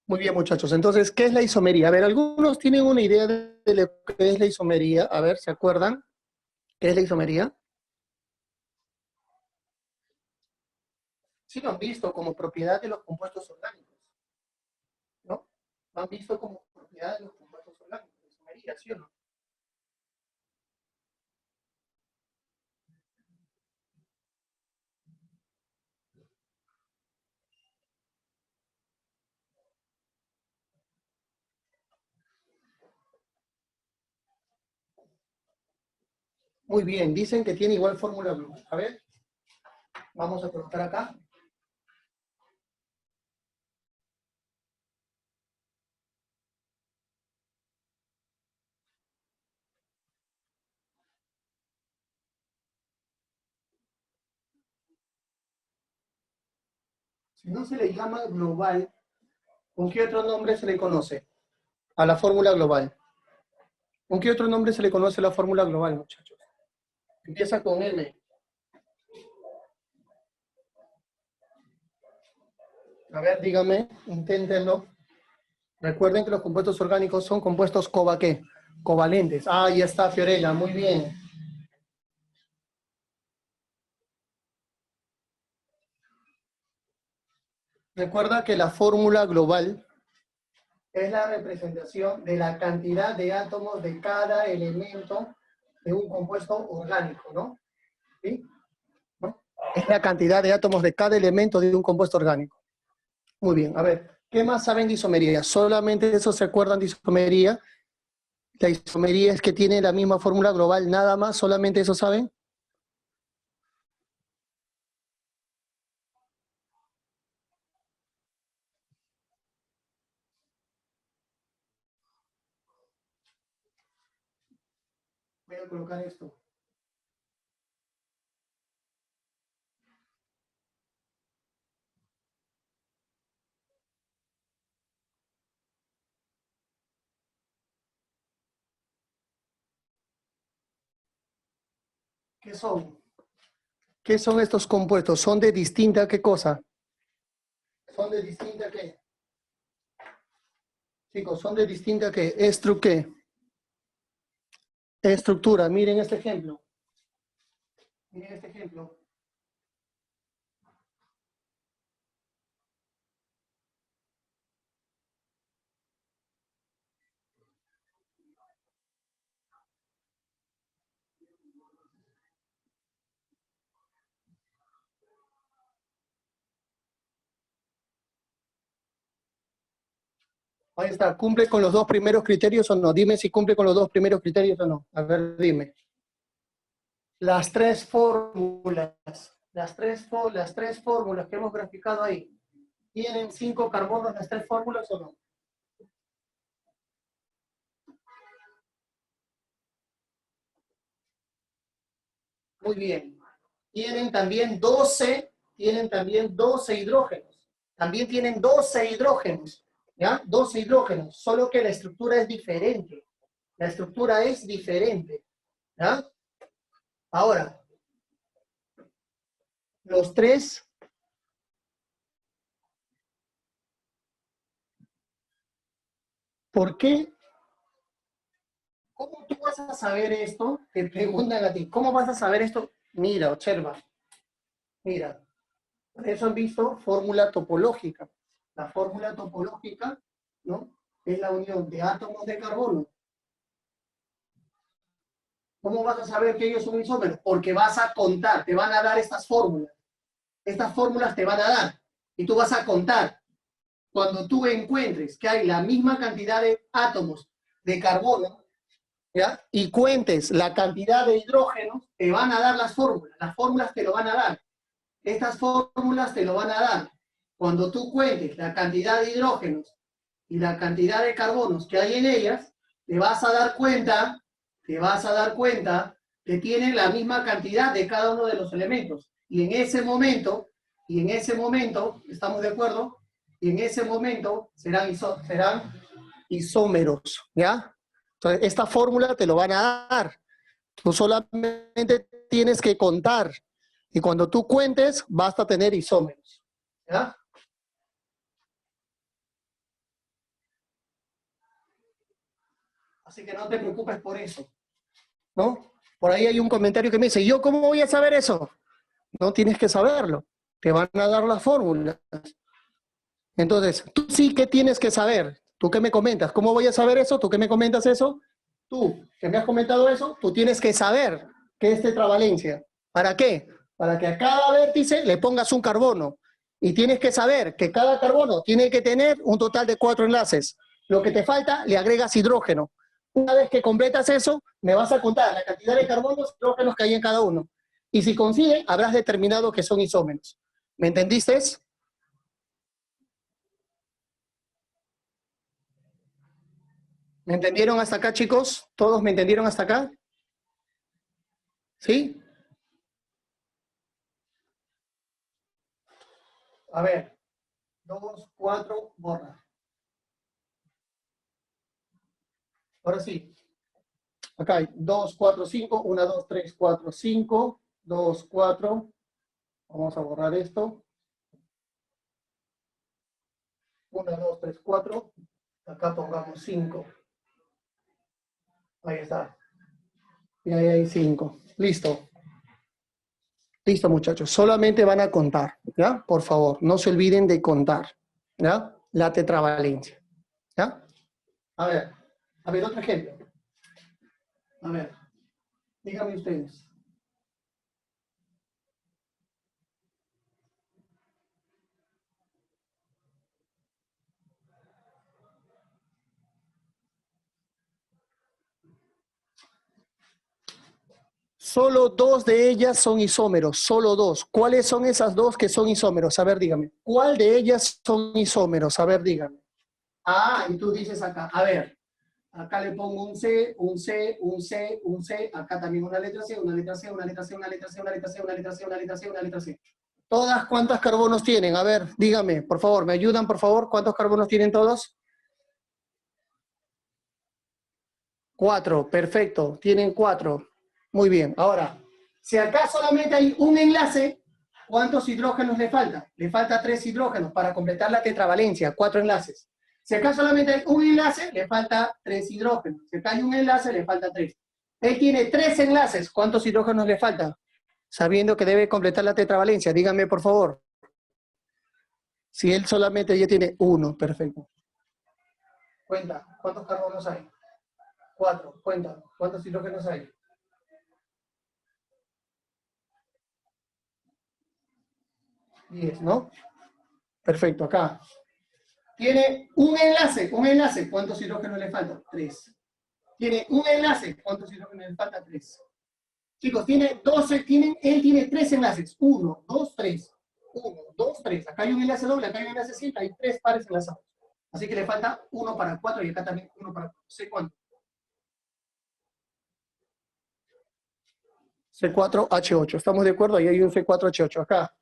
Muy bien, muchachos. Entonces, ¿qué es la isomería? A ver, algunos tienen una idea de lo que es la isomería. A ver, ¿se acuerdan? ¿Qué es la isomería? Sí lo han visto como propiedad de los compuestos orgánicos, ¿no? Lo han visto como propiedad de los compuestos orgánicos. La isomería, ¿sí o no? Muy bien, dicen que tiene igual fórmula global. A ver, vamos a colocar acá. Si no se le llama global, ¿con qué otro nombre se le conoce a la fórmula global? ¿Con qué otro nombre se le conoce la fórmula global, muchachos? Empieza con M. A ver, dígame, inténtenlo. Recuerden que los compuestos orgánicos son compuestos ¿qué? Covalentes. Ah, ahí está, Fiorella, muy bien. Recuerda que la fórmula global es la representación de la cantidad de átomos de cada elemento de un compuesto orgánico, ¿no? ¿Sí? ¿No? Es la cantidad de átomos de cada elemento de un compuesto orgánico. Muy bien, a ver, ¿qué más saben de isomería? ¿Solamente eso se acuerdan de isomería? La isomería es que tiene la misma fórmula global, nada más, solamente eso saben. Voy a colocar esto. ¿Qué son? ¿Qué son estos compuestos? ¿Son de distinta qué cosa? ¿Son de distinta qué? Chicos, ¿son de distinta qué? ¿Qué? Estructura. Miren este ejemplo. Miren este ejemplo. Ahí está. ¿Cumple con los dos primeros criterios o no? Dime si cumple con los dos primeros criterios o no. A ver, dime. Las tres fórmulas. Las tres fórmulas que hemos graficado ahí. ¿Tienen 5 carbonos las tres fórmulas o no? Muy bien. Tienen también 12 hidrógenos. También tienen 12 hidrógenos. ¿Ya? 12 hidrógenos. Solo que la estructura es diferente. La estructura es diferente. ¿Ya? Ahora, los tres. ¿Por qué? ¿Cómo tú vas a saber esto? Te preguntan a ti, ¿cómo vas a saber esto? Mira, observa. Mira, por eso han visto fórmula topológica. La fórmula topológica, ¿no? Es la unión de átomos de carbono. ¿Cómo vas a saber que ellos son isómeros? Porque vas a contar, te van a dar estas fórmulas. Estas fórmulas te van a dar. Y tú vas a contar. Cuando tú encuentres que hay la misma cantidad de átomos de carbono, ¿ya? Y cuentes la cantidad de hidrógenos, te van a dar las fórmulas te lo van a dar. Estas fórmulas te lo van a dar. Cuando tú cuentes la cantidad de hidrógenos y la cantidad de carbonos que hay en ellas, te vas a dar cuenta que tienen la misma cantidad de cada uno de los elementos. Y en ese momento, ¿estamos de acuerdo? Y en ese momento serán isómeros, ¿ya? Entonces, esta fórmula te lo van a dar. Tú solamente tienes que contar. Y cuando tú cuentes, basta tener isómeros. ¿Ya? Así que no te preocupes por eso, ¿no? Por ahí hay un comentario que me dice, ¿yo cómo voy a saber eso? No tienes que saberlo. Te van a dar las fórmulas. Entonces, tú sí que tienes que saber. ¿Tú qué me comentas? ¿Cómo voy a saber eso? ¿Tú qué me comentas eso? Tú, que me has comentado eso, tú tienes que saber qué es tetravalencia. ¿Para qué? Para que a cada vértice le pongas un carbono. Y tienes que saber que cada carbono tiene que tener un total de 4 enlaces. Lo que te falta, le agregas hidrógeno. Una vez que completas eso, me vas a contar la cantidad de carbonos y hidrógenos que hay en cada uno. Y si consigue, habrás determinado que son isómeros. ¿Me entendiste? ¿Me entendieron hasta acá, chicos? ¿Todos me entendieron hasta acá? ¿Sí? A ver. 2, 4, borra. Ahora sí. Acá hay 2, 4, 5. 1, 2, 3, 4, 5. 2, 4. Vamos a borrar esto. 1, 2, 3, 4. Acá pongamos 5. Ahí está. Y ahí hay 5. Listo. Listo, muchachos. Solamente van a contar, ¿ya? Por favor, no se olviden de contar, ¿ya? La tetravalencia, ¿ya? A ver, otro ejemplo. A ver, díganme ustedes. Solo 2 de ellas son isómeros, solo 2. ¿Cuáles son esas 2 que son isómeros? A ver, dígame. ¿Cuál de ellas son isómeros? A ver, dígame. Ah, y tú dices acá, a ver, acá le pongo un C, un C, un C, un C, acá también una letra C, una letra C, una letra C, una letra C, una letra C, una letra C, una letra C, una letra C. ¿Todas cuántos carbonos tienen? A ver, dígame, por favor, ¿me ayudan, por favor? ¿Cuántos carbonos tienen todos? 4, perfecto, tienen 4. Muy bien, ahora, si acá solamente hay un enlace, ¿cuántos hidrógenos le falta? Le falta 3 hidrógenos para completar la tetravalencia, 4 enlaces. Si acá solamente hay un enlace, le falta 3 hidrógenos. Si acá hay un enlace, le falta 3. Él tiene 3 enlaces, ¿cuántos hidrógenos le faltan? Sabiendo que debe completar la tetravalencia, díganme por favor. Si él solamente ya tiene 1, perfecto. Cuenta, ¿cuántos carbonos hay? 4, cuenta, ¿cuántos hidrógenos hay? 10, ¿no? Perfecto, acá. Tiene un enlace, ¿cuántos hidrógenos le faltan? 3. Tiene un enlace, ¿cuántos hidrógenos le faltan? 3. Chicos, tiene 12, él tiene 3 enlaces. 1, 2, 3. 1, 2, 3. Acá hay un enlace doble, acá hay un enlace simple, hay 3 pares enlazados. Así que le falta 1 para 4 y acá también 1 para 4. ¿Sé cuánto? C4H8. ¿Estamos de acuerdo? Ahí hay un C4H8. Acá.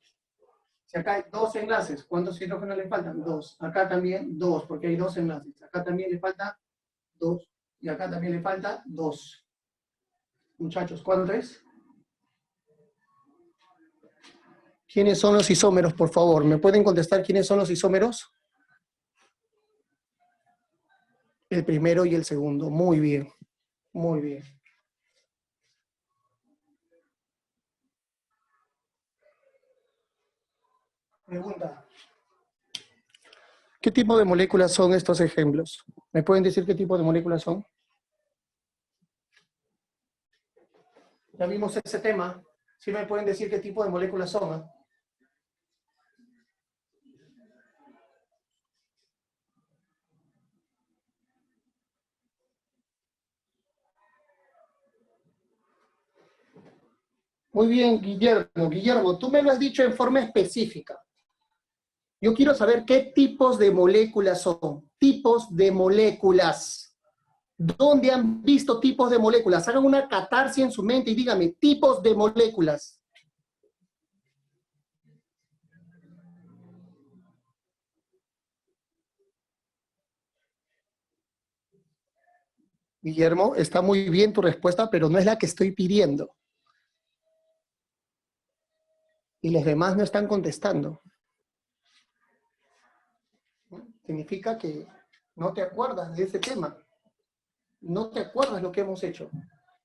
Si acá hay 2 enlaces, ¿cuántos hidrógenos le faltan? 2. Acá también 2, porque hay 2 enlaces. Acá también le falta 2. Y acá también le falta 2. Muchachos, ¿cuánto es? ¿Quiénes son los isómeros, por favor? ¿Me pueden contestar quiénes son los isómeros? El primero y el segundo. Muy bien. Muy bien. Pregunta. ¿Qué tipo de moléculas son estos ejemplos? ¿Me pueden decir qué tipo de moléculas son? Ya vimos ese tema. ¿Sí me pueden decir qué tipo de moléculas son? ¿Eh? Muy bien, Guillermo. Guillermo, tú me lo has dicho en forma específica. Yo quiero saber qué tipos de moléculas son. Tipos de moléculas. ¿Dónde han visto tipos de moléculas? Hagan una catarsis en su mente y díganme, tipos de moléculas. Guillermo, está muy bien tu respuesta, pero no es la que estoy pidiendo. Y los demás no están contestando. Significa que no te acuerdas de ese tema. no te acuerdas lo que hemos hecho.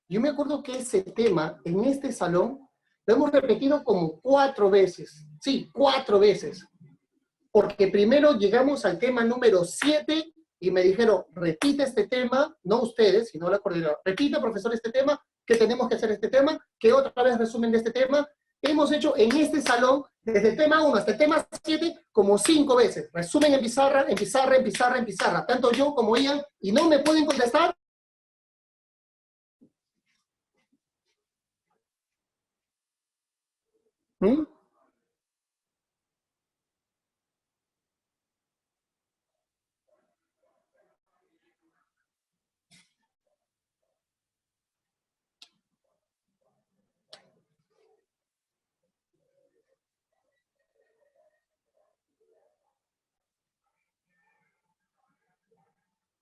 Yo me acuerdo que ese tema, en este salón, lo hemos repetido como 4 veces. Sí, 4 veces. Porque primero llegamos al tema número 7 y me dijeron, repite este tema, no ustedes, sino la coordinadora. Repita, profesor, este tema, que tenemos que hacer este tema, que otra vez resumen de este tema. Hemos hecho en este salón, desde el tema 1 hasta el tema 7, como 5 veces. Resumen en pizarra, en pizarra, en pizarra, en pizarra. Tanto yo como Ian, y no me pueden contestar. ¿Mm?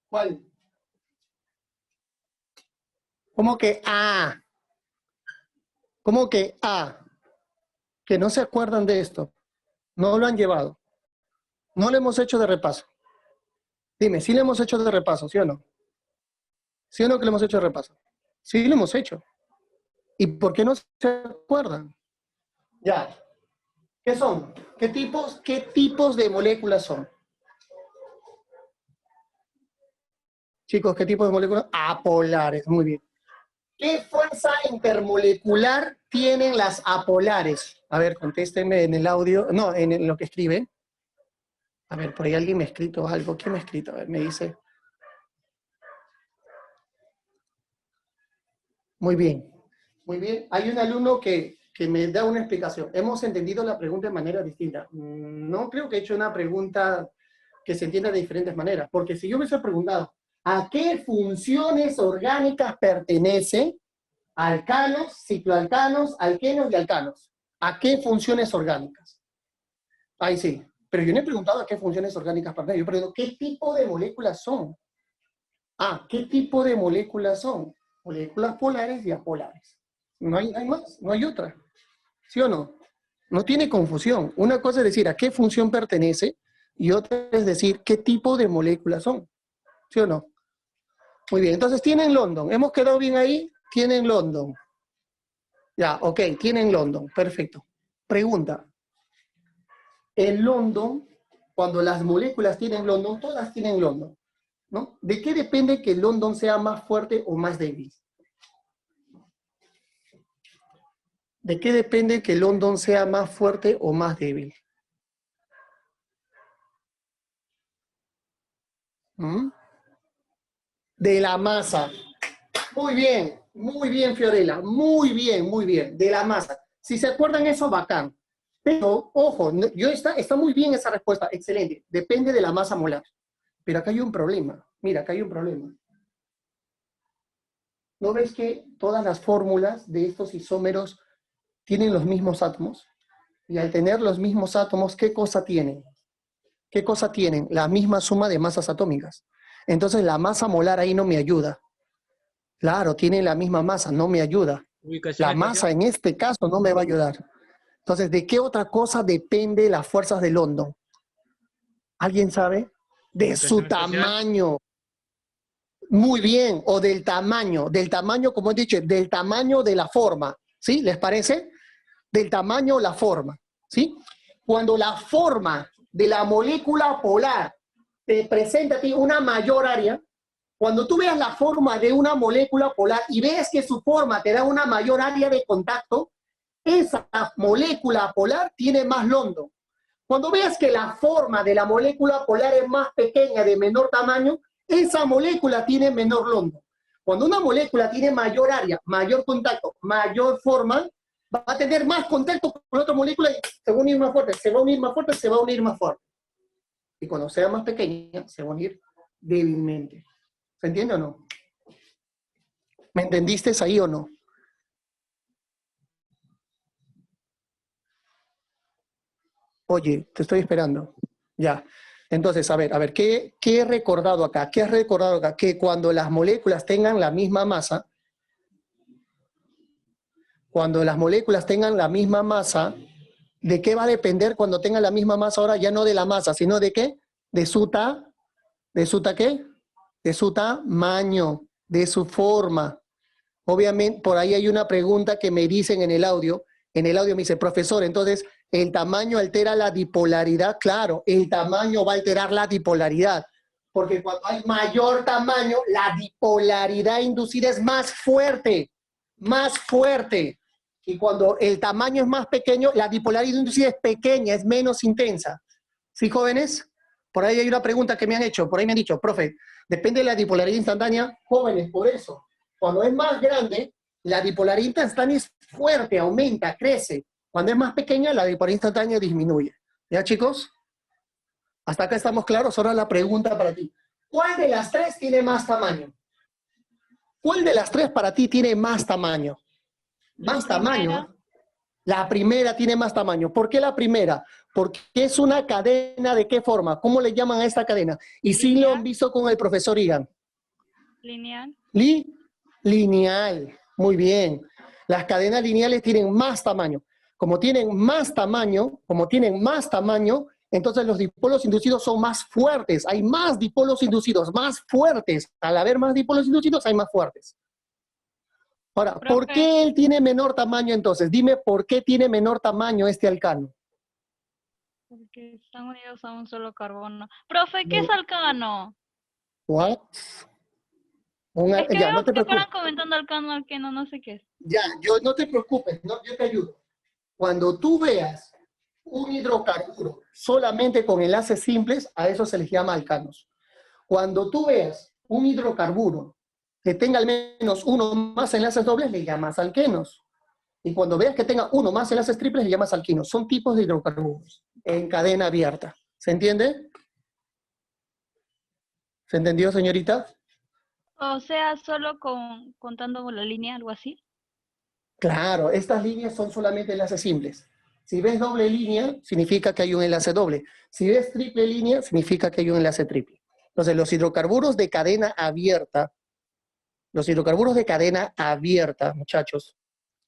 ¿Cuál? ¿Cómo que A? ¿Cómo que A? Que no se acuerdan de esto. No lo han llevado. No lo hemos hecho de repaso. Dime, ¿sí lo hemos hecho de repaso, sí o no? ¿Sí o no que lo hemos hecho de repaso? Sí lo hemos hecho. ¿Y por qué no se acuerdan? Ya. ¿Qué son? ¿Qué tipos de moléculas son? Chicos, ¿qué tipos de moléculas? Apolares, muy bien. ¿Qué fuerza intermolecular tienen las apolares? A ver, contéstenme en el audio, no, en lo que escriben. A ver, por ahí alguien me ha escrito algo. ¿Quién me ha escrito? A ver, me dice. Muy bien, muy bien. Hay un alumno que me da una explicación. Hemos entendido la pregunta de manera distinta. No creo que he hecho una pregunta que se entienda de diferentes maneras, porque si yo hubiese preguntado, ¿a qué funciones orgánicas pertenecen alcanos, cicloalcanos, alquenos y alcanos? ¿A qué funciones orgánicas? Ahí sí. Pero yo no he preguntado a qué funciones orgánicas pertenecen. Yo pregunto, ¿qué tipo de moléculas son? Ah, ¿qué tipo de moléculas son? Moléculas polares y apolares. No hay más, no hay otra. ¿Sí o no? No tiene confusión. Una cosa es decir a qué función pertenece y otra es decir qué tipo de moléculas son. ¿Sí o no? Muy bien, entonces tienen London. ¿Hemos quedado bien ahí? Tienen London. Ya, ok, tienen London. Perfecto. Pregunta. En London, cuando las moléculas tienen London, todas tienen London, ¿no? ¿De qué depende que London sea más fuerte o más débil? ¿De qué depende que London sea más fuerte o más débil? ¿Mm? De la masa. Muy bien, Fiorella. Muy bien. De la masa. Si se acuerdan eso, bacán. Pero, ojo, está muy bien esa respuesta. Excelente. Depende de la masa molar. Pero acá hay un problema. Mira, acá hay un problema. ¿No ves que todas las fórmulas de estos isómeros tienen los mismos átomos? Y al tener los mismos átomos, ¿qué cosa tienen? ¿Qué cosa tienen? La misma suma de masas atómicas. Entonces la masa molar ahí no me ayuda. Claro, tiene la misma masa, no me ayuda. Ubicación La espacial. masa en este caso no me va a ayudar. Entonces, ¿de qué otra cosa depende las fuerzas de London? ¿Alguien sabe? De su Ubicación espacial. tamaño. Muy bien, o del tamaño, como he dicho, del tamaño de la forma. ¿Sí? ¿Les parece? Del tamaño o la forma. ¿Sí? Cuando la forma de la molécula polar te presenta a ti una mayor área, cuando tú veas la forma de una molécula polar y ves que su forma te da una mayor área de contacto, esa molécula polar tiene más London. Cuando veas que la forma de la molécula polar es más pequeña, de menor tamaño, esa molécula tiene menor London. Cuando una molécula tiene mayor área, mayor contacto, mayor forma, va a tener más contacto con otra molécula y se va a unir más fuerte, se va a unir más fuerte, se va a unir más fuerte. Y cuando sea más pequeña, se va a unir débilmente. ¿Se entiende o no? ¿Me entendiste ahí o no? Oye, te estoy esperando. Ya. Entonces, a ver, ¿qué he recordado acá? ¿Qué has recordado acá? Que cuando las moléculas tengan la misma masa, ¿de qué va a depender cuando tengan la misma masa? Ahora ya no de la masa, sino ¿de qué? ¿De su qué? De su tamaño. de su forma. Obviamente, por ahí hay una pregunta que me dicen en el audio. En el audio me dice, profesor, entonces, ¿el tamaño altera la dipolaridad? Claro, el tamaño va a alterar la dipolaridad. Porque cuando hay mayor tamaño, la dipolaridad inducida es más fuerte. Más fuerte. Y cuando el tamaño es más pequeño, la dipolaridad inducida es pequeña, es menos intensa. ¿Sí, jóvenes? Por ahí hay una pregunta que me han hecho. Por ahí me han dicho, profe, depende de la dipolaridad instantánea. Jóvenes, por eso. Cuando es más grande, la dipolaridad instantánea es fuerte, aumenta, crece. Cuando es más pequeña, la dipolaridad instantánea disminuye. ¿Ya, chicos? Hasta acá estamos claros. Ahora la pregunta para ti. ¿Cuál de las tres tiene más tamaño? ¿Cuál de las tres para ti tiene más tamaño? Más tamaño. La primera tiene más tamaño. ¿Por qué la primera? Porque es una cadena ¿de qué forma? ¿Cómo le llaman a esta cadena? Y sí lo han visto con el profesor Igan. Lineal. Lineal. Muy bien. Las cadenas lineales tienen más tamaño. Como tienen más tamaño, entonces los dipolos inducidos son más fuertes. Hay más dipolos inducidos, más fuertes. Al haber más dipolos inducidos, hay más fuertes. Ahora, Profe. ¿por qué él tiene menor tamaño entonces? Dime, ¿por qué tiene menor tamaño este alcano? Porque están unidos a un solo carbono. Profe, ¿qué es alcano? ¿What? Es que Ya, veo no te que preocupes. fueran comentando alcano, alqueno, no sé qué es. Ya, no te preocupes, no, yo te ayudo. Cuando tú veas un hidrocarburo solamente con enlaces simples, a eso se les llama alcanos. Cuando tú veas un hidrocarburo que tenga al menos uno más enlaces dobles, le llamas alquenos. Y cuando veas que tenga uno más enlaces triples, le llamas alquinos. Son tipos de hidrocarburos en cadena abierta. ¿Se entiende? ¿Se entendió, señorita? O sea, solo contando la línea, algo así. Claro, estas líneas son solamente enlaces simples. Si ves doble línea, significa que hay un enlace doble. Si ves triple línea, significa que hay un enlace triple. Entonces, los hidrocarburos de cadena abierta, muchachos,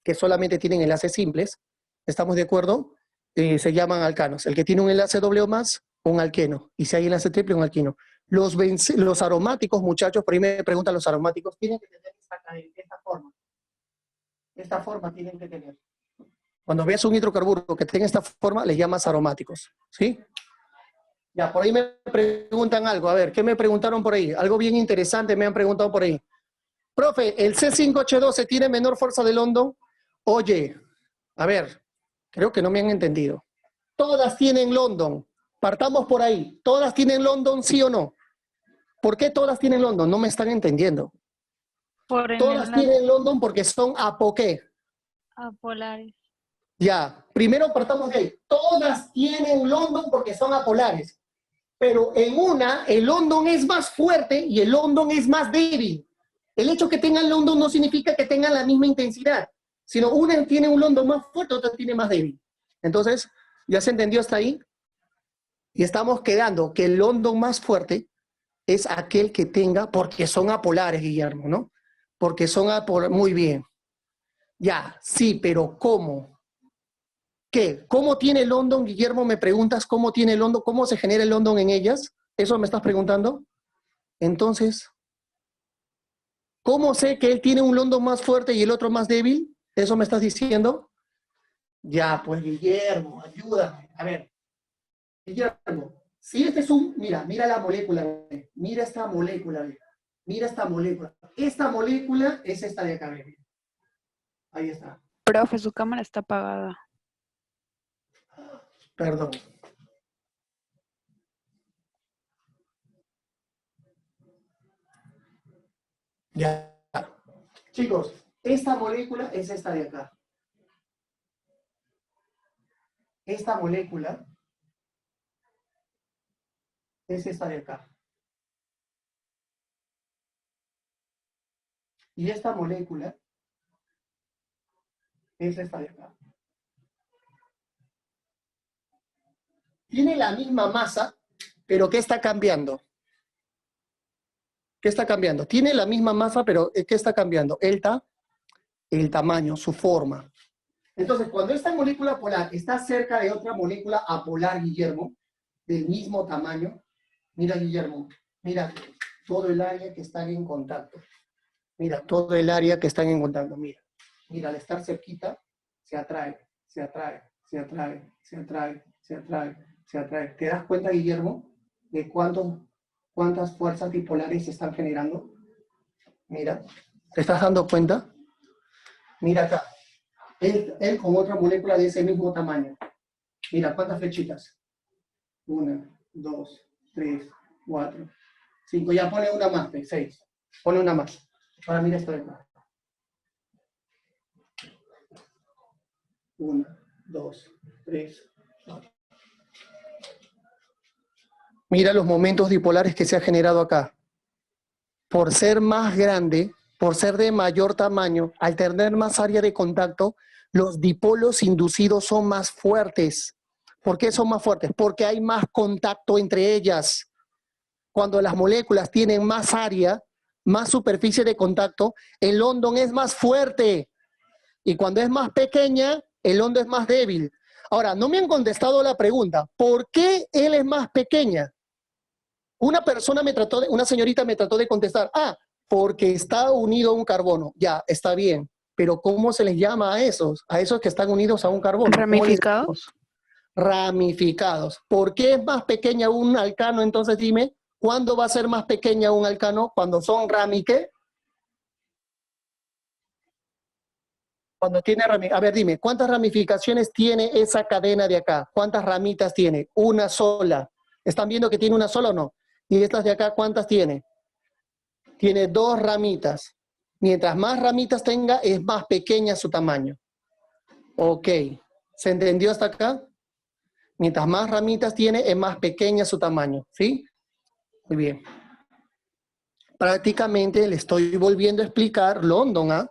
que solamente tienen enlaces simples, ¿estamos de acuerdo? Se llaman alcanos. El que tiene un enlace doble o más, un alqueno. Y si hay enlace triple, un alquino. Los aromáticos, muchachos, por ahí me preguntan los aromáticos, tienen que tener esta forma. Esta forma tienen que tener. Cuando veas un hidrocarburo que tenga esta forma, le llamas aromáticos. ¿Sí? Ya, por ahí me preguntan algo. A ver, ¿qué me preguntaron por ahí? Algo bien interesante me han preguntado por ahí. Profe, ¿el C5H12 tiene menor fuerza de London? Oye, a ver, creo que no me han entendido. Todas tienen London. Partamos por ahí. ¿Todas tienen London, sí o no? ¿Por qué todas tienen London? No me están entendiendo. Por el Todas enlace tienen London porque son ¿qué? apolares. Ya, primero partamos de ahí. Todas tienen London porque son apolares. Pero en una, el London es más fuerte y el London es más débil. El hecho que tengan London no significa que tengan la misma intensidad, sino una tiene un London más fuerte, otra tiene más débil. Entonces, ¿ya se entendió hasta ahí? Y estamos quedando que el London más fuerte es aquel que tenga, porque son apolares, Guillermo, ¿no? Porque son apolares, muy bien. Ya, sí, pero ¿cómo? ¿Qué? ¿Cómo tiene London, Guillermo? Me preguntas cómo tiene London, cómo se genera el London en ellas. ¿Eso me estás preguntando? Entonces, ¿cómo sé que él tiene un London más fuerte y el otro más débil? ¿Eso me estás diciendo? Ya, pues Guillermo, ayúdame. A ver, Guillermo, si este es un, mira la molécula, mira esta molécula, mira esta molécula. Esta molécula es esta de acá, mira. Ahí está. Profe, su cámara está apagada. Perdón. Ya. Chicos, esta molécula es esta de acá. Esta molécula es esta de acá. Y esta molécula es esta de acá. Tiene la misma masa, pero ¿qué está cambiando? ¿Qué está cambiando? Tiene la misma masa, pero ¿qué está cambiando? El tamaño, su forma. Entonces, cuando esta molécula polar está cerca de otra molécula apolar, Guillermo, del mismo tamaño, mira, Guillermo, mira todo el área que están en contacto. Mira, todo el área que están encontrando, mira. Mira, al estar cerquita, se atrae, se atrae, se atrae, se atrae, se atrae, se atrae. ¿Te das cuenta, Guillermo, de cuántas fuerzas dipolares se están generando? Mira, ¿te estás dando cuenta? Mira acá. Él con otra molécula de ese mismo tamaño. Mira, ¿cuántas flechitas? 1, 2, 3, 4, 5. Ya pone una más, 6. Pone una más. Ahora mira esto de acá. 1, 2, 3, 4. Mira los momentos dipolares que se ha generado acá. Por ser más grande, por ser de mayor tamaño, al tener más área de contacto, los dipolos inducidos son más fuertes. ¿Por qué son más fuertes? Porque hay más contacto entre ellas. Cuando las moléculas tienen más área, más superficie de contacto, el London es más fuerte. Y cuando es más pequeña, el London es más débil. Ahora, no me han contestado la pregunta, ¿por qué él es más pequeña? Una señorita me trató de contestar, porque está unido a un carbono. Ya, está bien. Pero ¿cómo se les llama a esos? A esos que están unidos a un carbono. ¿Ramificados? Ramificados. ¿Por qué es más pequeña un alcano? Entonces dime, ¿cuándo va a ser más pequeña un alcano? Cuando son ¿qué? Cuando tiene ramificaciones. A ver, dime, ¿cuántas ramificaciones tiene esa cadena de acá? ¿Cuántas ramitas tiene? Una sola. ¿Están viendo que tiene una sola o no? ¿Y estas de acá cuántas tiene? Tiene 2 ramitas. Mientras más ramitas tenga, es más pequeña su tamaño. Ok. ¿Se entendió hasta acá? Mientras más ramitas tiene, es más pequeña su tamaño. ¿Sí? Muy bien. Prácticamente le estoy volviendo a explicar London, ¿ah?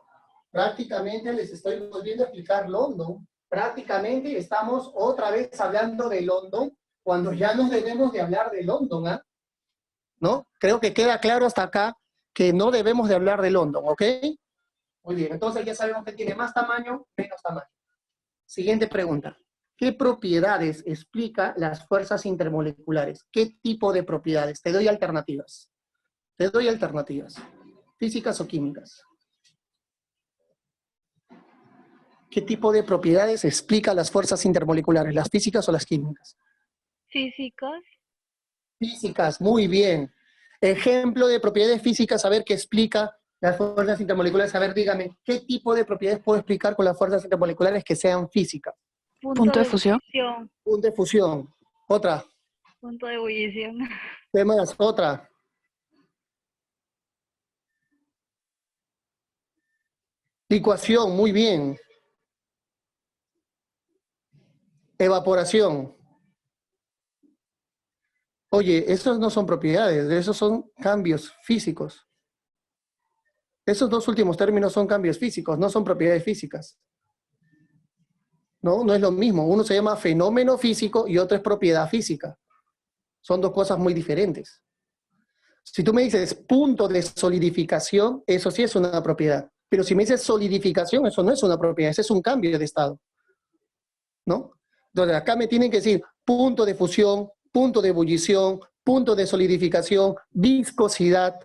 Prácticamente les estoy volviendo a explicar London. Prácticamente estamos otra vez hablando de London cuando ya no debemos de hablar de London, ¿ah? ¿No? Creo que queda claro hasta acá que no debemos de hablar de London, ¿ok? Muy bien, entonces ya sabemos que tiene más tamaño, menos tamaño. Siguiente pregunta. ¿Qué propiedades explica las fuerzas intermoleculares? ¿Qué tipo de propiedades? Te doy alternativas. Te doy alternativas. ¿Físicas o químicas? ¿Qué tipo de propiedades explica las fuerzas intermoleculares? ¿Las físicas o las químicas? Físicas. Físicas, muy bien. Ejemplo de propiedades físicas, a ver qué explica las fuerzas intermoleculares. A ver, dígame, ¿qué tipo de propiedades puedo explicar con las fuerzas intermoleculares que sean físicas? ¿Punto de fusión? Punto de fusión. Otra. Punto de ebullición. ¿Qué más? Otra. Licuación, muy bien. Evaporación. Oye, esos no son propiedades, esos son cambios físicos. Esos 2 últimos términos son cambios físicos, no son propiedades físicas. No, no es lo mismo. Uno se llama fenómeno físico y otro es propiedad física. Son 2 cosas muy diferentes. Si tú me dices punto de solidificación, eso sí es una propiedad. Pero si me dices solidificación, eso no es una propiedad, ese es un cambio de estado. ¿No? Entonces acá me tienen que decir punto de fusión, punto de ebullición, punto de solidificación, viscosidad,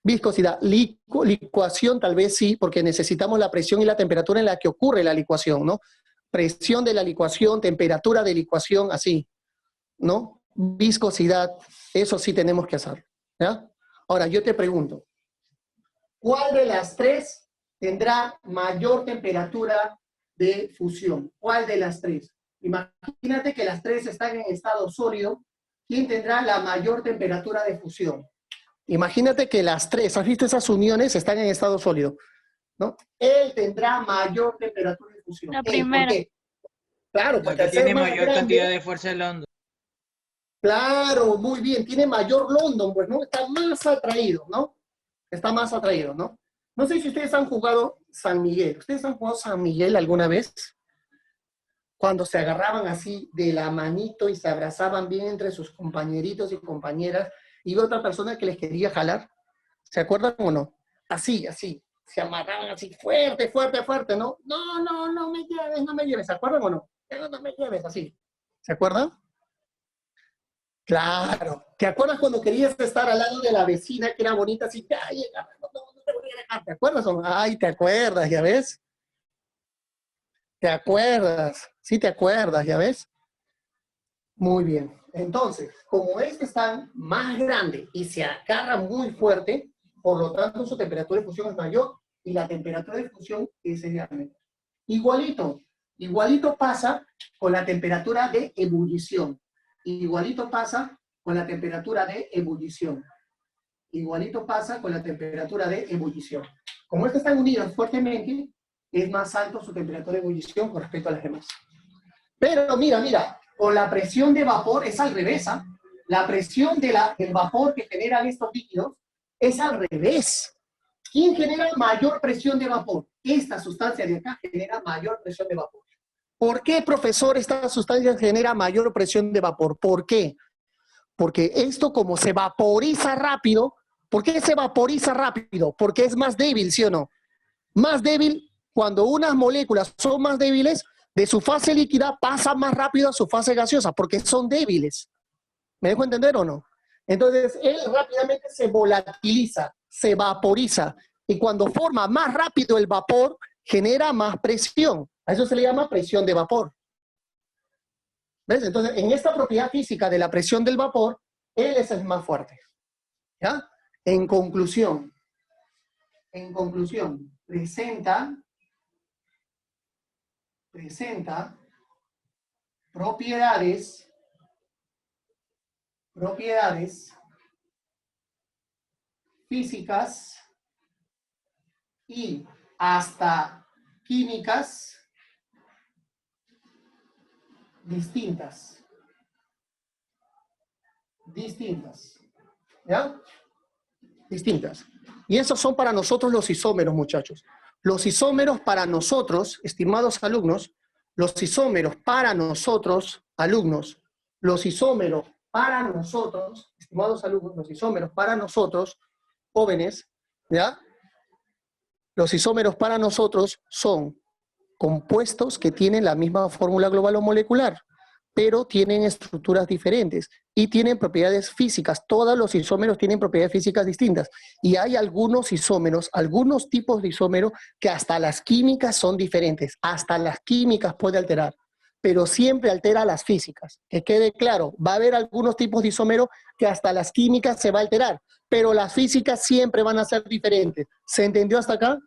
licuación tal vez sí, porque necesitamos la presión y la temperatura en la que ocurre la licuación, ¿no? Presión de la licuación, temperatura de licuación, así, ¿no? Viscosidad, eso sí tenemos que hacer, ¿ya? Ahora yo te pregunto, ¿cuál de las 3 tendrá mayor temperatura de fusión? ¿Cuál de las 3? Imagínate que las 3 están en estado sólido. ¿Quién tendrá la mayor temperatura de fusión? Imagínate que las 3, ¿has visto esas uniones? Están en estado sólido, ¿no? Él tendrá mayor temperatura de fusión. La primera. ¿Por qué? Claro, porque Porque tiene mayor cantidad de fuerza de London. Claro, muy bien. Tiene mayor London, pues, ¿no? Está más atraído, ¿no? Está más atraído, ¿no? No sé si ustedes han jugado San Miguel. ¿Ustedes han jugado San Miguel alguna vez? Cuando se agarraban así de la manito y se abrazaban bien entre sus compañeritos y compañeras, y otra persona que les quería jalar. ¿Se acuerdan o no? Así, así. Se amarraban así, fuerte, fuerte, fuerte, ¿no? No, no, no me lleves, no me lleves. ¿Se acuerdan o no? No, no me lleves, así. ¿Se acuerdan? Claro. ¿Te acuerdas cuando querías estar al lado de la vecina que era bonita así? Ay, no te voy a dejar. ¿Te acuerdas? Ay, te acuerdas, ¿ya ves? ¿Te acuerdas? Sí, te acuerdas, ¿ya ves? Muy bien. Entonces, como estos están más grandes y se agarran muy fuerte, por lo tanto su temperatura de fusión es mayor y la temperatura de fusión es menor. Igualito, igualito pasa con la temperatura de ebullición. Igualito pasa con la temperatura de ebullición. Igualito pasa con la temperatura de ebullición. Como estos están unidos fuertemente, es más alto su temperatura de ebullición con respecto a las demás. Pero mira, con la presión de vapor es al revés. ¿Ah? La presión del vapor que generan estos líquidos es al revés. ¿Quién genera mayor presión de vapor? Esta sustancia de acá genera mayor presión de vapor. ¿Por qué, profesor, esta sustancia genera mayor presión de vapor? ¿Por qué? Porque esto como se vaporiza rápido, ¿por qué se vaporiza rápido? Porque es más débil, ¿sí o no? Más débil, cuando unas moléculas son más débiles, de su fase líquida pasa más rápido a su fase gaseosa, porque son débiles. ¿Me dejo entender o no? Entonces, él rápidamente se volatiliza, se vaporiza, y cuando forma más rápido el vapor, genera más presión. A eso se le llama presión de vapor. ¿Ves? Entonces, en esta propiedad física de la presión del vapor, él es el más fuerte. ¿Ya? En conclusión, presenta propiedades físicas y hasta químicas distintas. ¿Ya? Distintas. Y esos son para nosotros los isómeros, muchachos. Los isómeros para nosotros, estimados alumnos, los isómeros para nosotros, alumnos, los isómeros para nosotros, estimados alumnos, los isómeros para nosotros, jóvenes, ¿ya? Los isómeros para nosotros son compuestos que tienen la misma fórmula global o molecular, pero tienen estructuras diferentes y tienen propiedades físicas. Todos los isómeros tienen propiedades físicas distintas. Y hay algunos isómeros, algunos tipos de isómeros que hasta las químicas son diferentes. Hasta las químicas puede alterar, pero siempre altera las físicas. Que quede claro, va a haber algunos tipos de isómeros que hasta las químicas se va a alterar, pero las físicas siempre van a ser diferentes. ¿Se entendió hasta acá?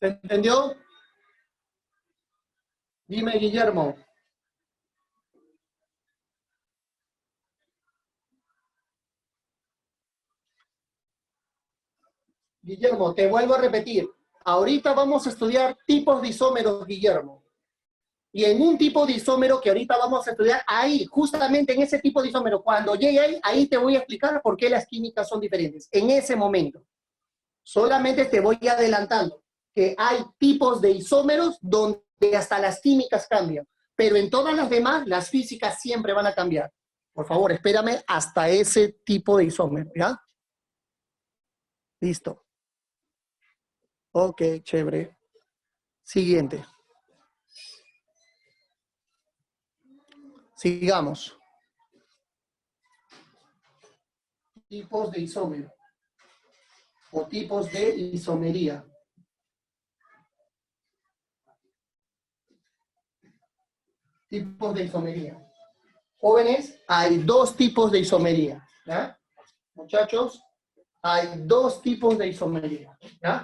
¿Se entendió? Dime, Guillermo. Guillermo, te vuelvo a repetir. Ahorita vamos a estudiar tipos de isómeros, Guillermo. Y en un tipo de isómero que ahorita vamos a estudiar, ahí, justamente en ese tipo de isómero, cuando llegue ahí, ahí te voy a explicar por qué las químicas son diferentes. En ese momento. Solamente te voy adelantando que hay tipos de isómeros donde hasta las químicas cambian. Pero en todas las demás, las físicas siempre van a cambiar. Por favor, espérame hasta ese tipo de isómero, ¿ya? Listo. Ok, chévere. Siguiente. Sigamos. Tipos de isómero. O tipos de isomería. Tipos de isomería. Jóvenes, hay dos tipos de isomería. ¿Ya? Muchachos, hay dos tipos de isomería. ¿Ya?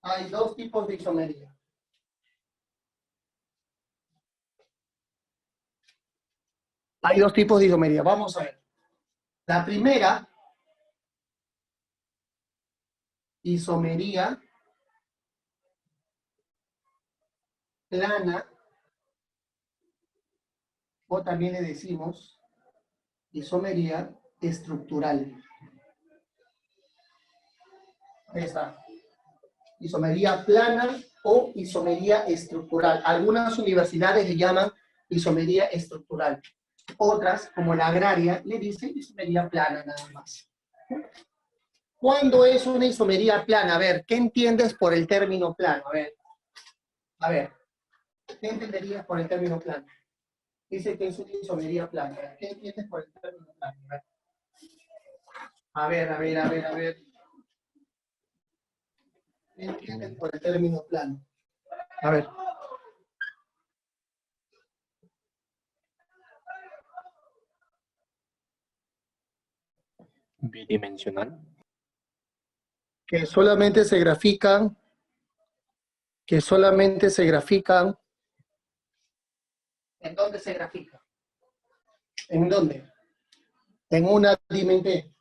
Hay dos tipos de isomería. Hay dos tipos de isomería. Vamos a ver. La primera, isomería plana, o también le decimos isomería estructural. Ahí está. Isomería plana o isomería estructural. Algunas universidades le llaman isomería estructural. Otras, como la agraria, le dicen isomería plana nada más. ¿Cuándo es una isomería plana? A ver, ¿qué entiendes por el término plano? A ver, ¿qué entenderías por el término plano? Dice que es una isomería plana. ¿Qué entiendes por el término plano? A ver. ¿Qué entiendes por el término plano? A ver. Bidimensional. Que solamente se grafican, ¿en dónde se grafica? ¿En dónde? En una dimensión.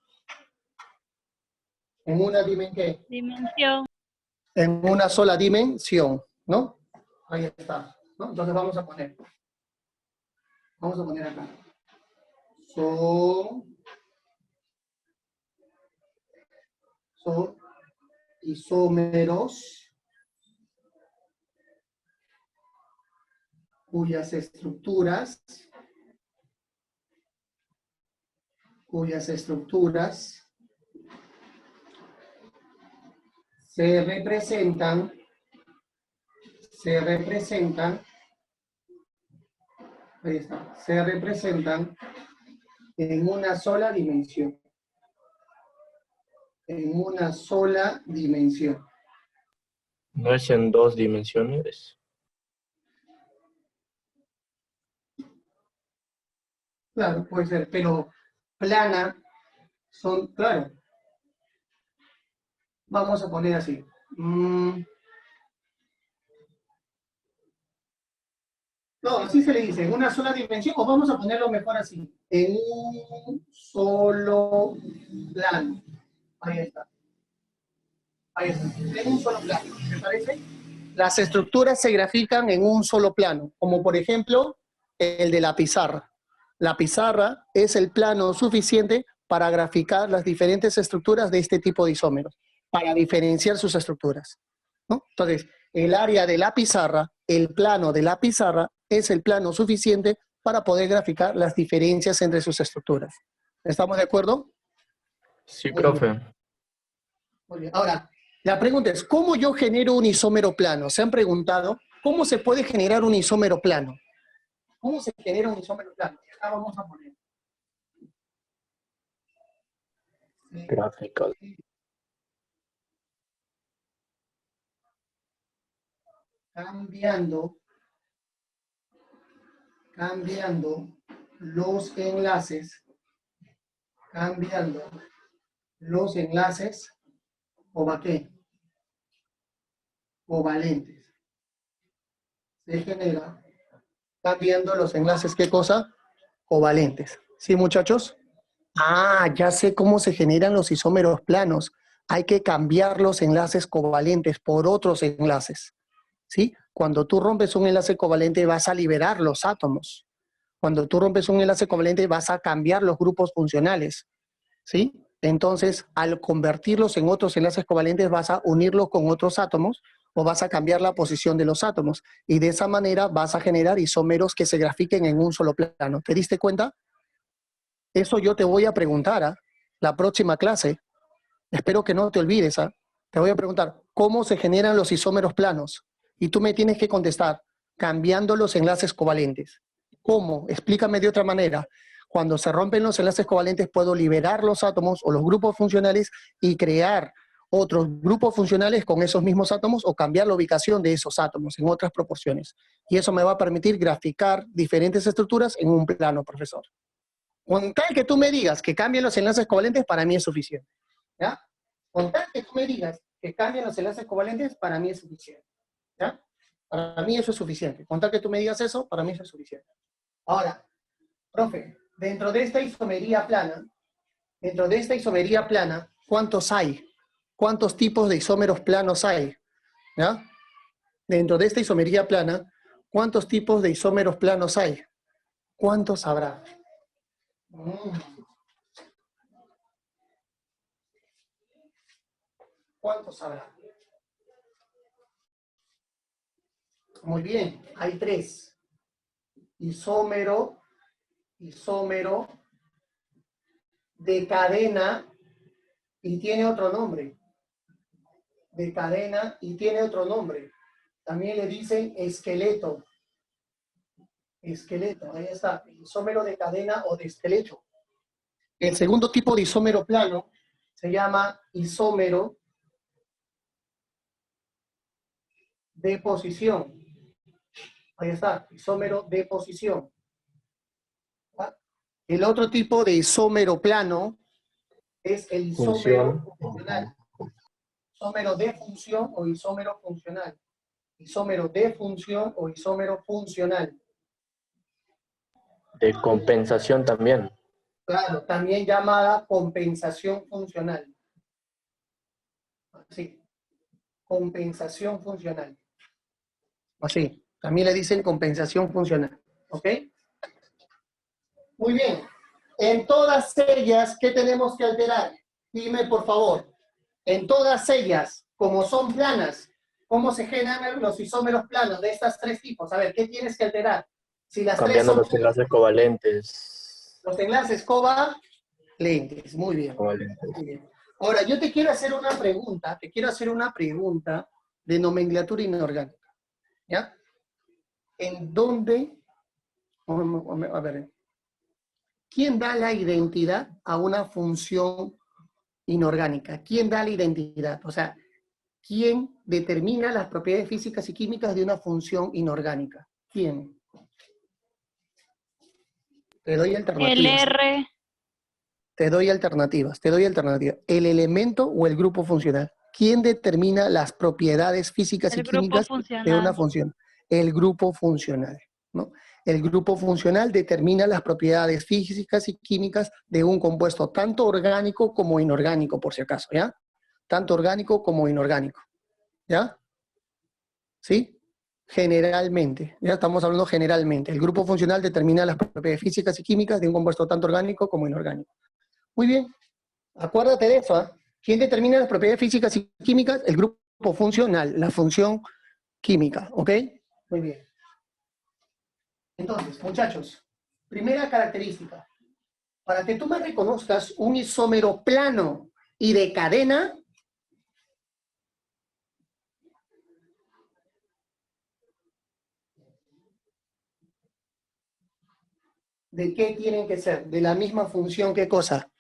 En una dimensión. Dimensión. En una sola dimensión, ¿no? Ahí está, ¿no? Entonces vamos a poner acá. Son isómeros cuyas estructuras se representan ahí está, se representan en una sola dimensión. En una sola dimensión. ¿No es en 2 dimensiones? Claro, puede ser, pero plana son, claro. Vamos a poner así. No, así se le dice, en una sola dimensión, o vamos a ponerlo mejor así, en un solo plano. Ahí está. Ahí está, en un solo plano, ¿me parece? Las estructuras se grafican en un solo plano, como por ejemplo el de la pizarra. La pizarra es el plano suficiente para graficar las diferentes estructuras de este tipo de isómeros, para diferenciar sus estructuras, ¿no? Entonces, el área de la pizarra, el plano de la pizarra, es el plano suficiente para poder graficar las diferencias entre sus estructuras. ¿Estamos de acuerdo? Sí, profe. Muy bien. Ahora, la pregunta es, ¿cómo yo genero un isómero plano? ¿Se han preguntado cómo se puede generar un isómero plano? ¿Cómo se genera un isómero plano? Acá vamos a poner. Graphical. Cambiando los enlaces, ¿o qué? Covalentes. Se genera cambiando los enlaces, ¿qué cosa? Covalentes. ¿Sí, muchachos? Ah, ya sé cómo se generan los isómeros planos. Hay que cambiar los enlaces covalentes por otros enlaces. ¿Sí? Cuando tú rompes un enlace covalente vas a liberar los átomos. Cuando tú rompes un enlace covalente vas a cambiar los grupos funcionales. ¿Sí? Entonces, al convertirlos en otros enlaces covalentes vas a unirlos con otros átomos o vas a cambiar la posición de los átomos. Y de esa manera vas a generar isómeros que se grafiquen en un solo plano. ¿Te diste cuenta? Eso yo te voy a preguntar, la próxima clase. Espero que no te olvides, Te voy a preguntar, ¿cómo se generan los isómeros planos? Y tú me tienes que contestar, cambiando los enlaces covalentes. ¿Cómo? Explícame de otra manera. Cuando se rompen los enlaces covalentes, puedo liberar los átomos o los grupos funcionales y crear otros grupos funcionales con esos mismos átomos o cambiar la ubicación de esos átomos en otras proporciones. Y eso me va a permitir graficar diferentes estructuras en un plano, profesor. Con tal que tú me digas que cambien los enlaces covalentes, para mí es suficiente. ¿Ya? Con tal que tú me digas que cambien los enlaces covalentes, para mí es suficiente. ¿Ya? Para mí eso es suficiente. Con tal que tú me digas eso, para mí eso es suficiente. Ahora, profe, dentro de esta isomería plana, ¿cuántos hay? ¿Cuántos tipos de isómeros planos hay? ¿Ya? Dentro de esta isomería plana, ¿cuántos tipos de isómeros planos hay? ¿Cuántos habrá? ¿Cuántos habrá? Muy bien, hay 3. isómero de cadena y tiene otro nombre. De cadena y tiene otro nombre. También le dicen esqueleto. Esqueleto, ahí está. Isómero de cadena o de esqueleto. El segundo tipo de isómero plano se llama isómero de posición. Ahí está, isómero de posición. El otro tipo de isómero plano es el isómero funcional. Isómero de función o isómero funcional. Isómero de función o isómero funcional. De compensación también. Claro, también llamada compensación funcional. Sí, compensación funcional. Así, también le dicen compensación funcional. ¿Ok? Muy bien. En todas ellas, ¿qué tenemos que alterar? Dime, por favor. En todas ellas, como son planas, ¿cómo se generan los isómeros planos de estas tres tipos? A ver, ¿qué tienes que alterar? Si las Cambiando tres los son enlaces covalentes. los enlaces covalentes. Muy bien. Covalentes. Muy bien. Ahora, yo te quiero hacer una pregunta. Te quiero hacer una pregunta de nomenclatura inorgánica. ¿Ya? ¿En dónde? A ver. ¿Quién da la identidad a una función inorgánica? ¿Quién da la identidad? O sea, ¿quién determina las propiedades físicas y químicas de una función inorgánica? ¿Quién? Te doy alternativas. El R. Te doy alternativas. ¿El elemento o el grupo funcional? ¿Quién determina las propiedades físicas y El grupo químicas de una funcional. función? El grupo funcional, ¿no? El grupo funcional determina las propiedades físicas y químicas de un compuesto, tanto orgánico como inorgánico, por si acaso, ¿ya? Tanto orgánico como inorgánico, ¿ya? ¿Sí? Generalmente, ya estamos hablando generalmente. El grupo funcional determina las propiedades físicas y químicas de un compuesto tanto orgánico como inorgánico. Muy bien, acuérdate de eso, ¿eh? ¿Quién determina las propiedades físicas y químicas? El grupo funcional, la función química, ¿ok? Muy bien. Entonces, muchachos, primera característica. Para que tú me reconozcas un isómero plano y de cadena, ¿de qué tienen que ser? ¿De la misma función qué cosa?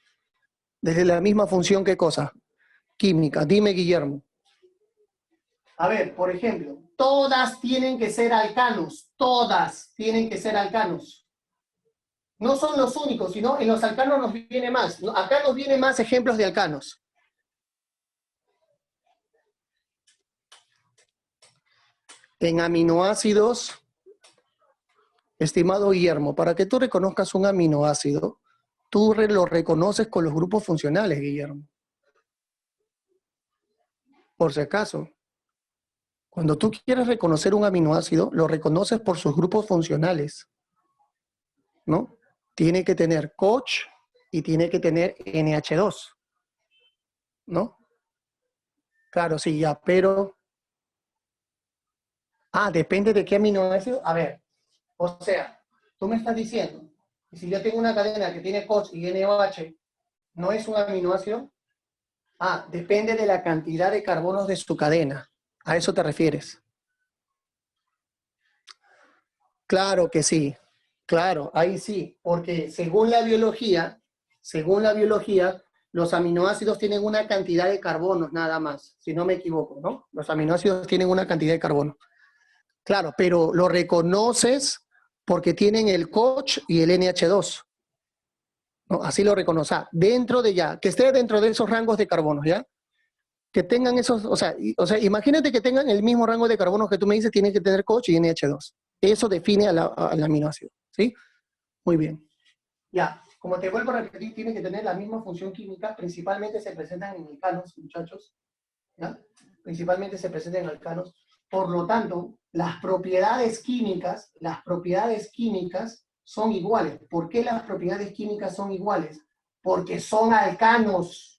¿Desde la misma función qué cosa? Química. Dime, Guillermo. A ver, por ejemplo, todas tienen que ser alcanos. Todas tienen que ser alcanos. No son los únicos, sino en los alcanos nos viene más. Acá nos vienen más ejemplos de alcanos. En aminoácidos, estimado Guillermo, para que tú reconozcas un aminoácido, tú lo reconoces con los grupos funcionales, Guillermo. Por si acaso. Cuando tú quieres reconocer un aminoácido, lo reconoces por sus grupos funcionales, ¿no? Tiene que tener COH y tiene que tener NH2, ¿no? Claro, sí, ya, pero... depende de qué aminoácido. A ver, o sea, tú me estás diciendo que si yo tengo una cadena que tiene COH y NOH, ¿no es un aminoácido? Depende de la cantidad de carbonos de su cadena. ¿A eso te refieres? Claro que sí. Claro, ahí sí, porque según la biología, los aminoácidos tienen una cantidad de carbonos nada más, si no me equivoco, ¿no? Los aminoácidos tienen una cantidad de carbonos. Claro, pero lo reconoces porque tienen el COH y el NH2. ¿No? Así lo reconoces. Que esté dentro de esos rangos de carbonos, ¿ya? Que tengan esos, o sea, imagínate que tengan el mismo rango de carbonos que tú me dices, tienen que tener COH y NH2. Eso define al aminoácido, ¿sí? Muy bien. Ya, como te vuelvo a repetir, tiene que tener la misma función química, principalmente se presentan en alcanos, muchachos, ¿ya? Principalmente se presentan en alcanos. Por lo tanto, las propiedades químicas son iguales. ¿Por qué las propiedades químicas son iguales? Porque son alcanos.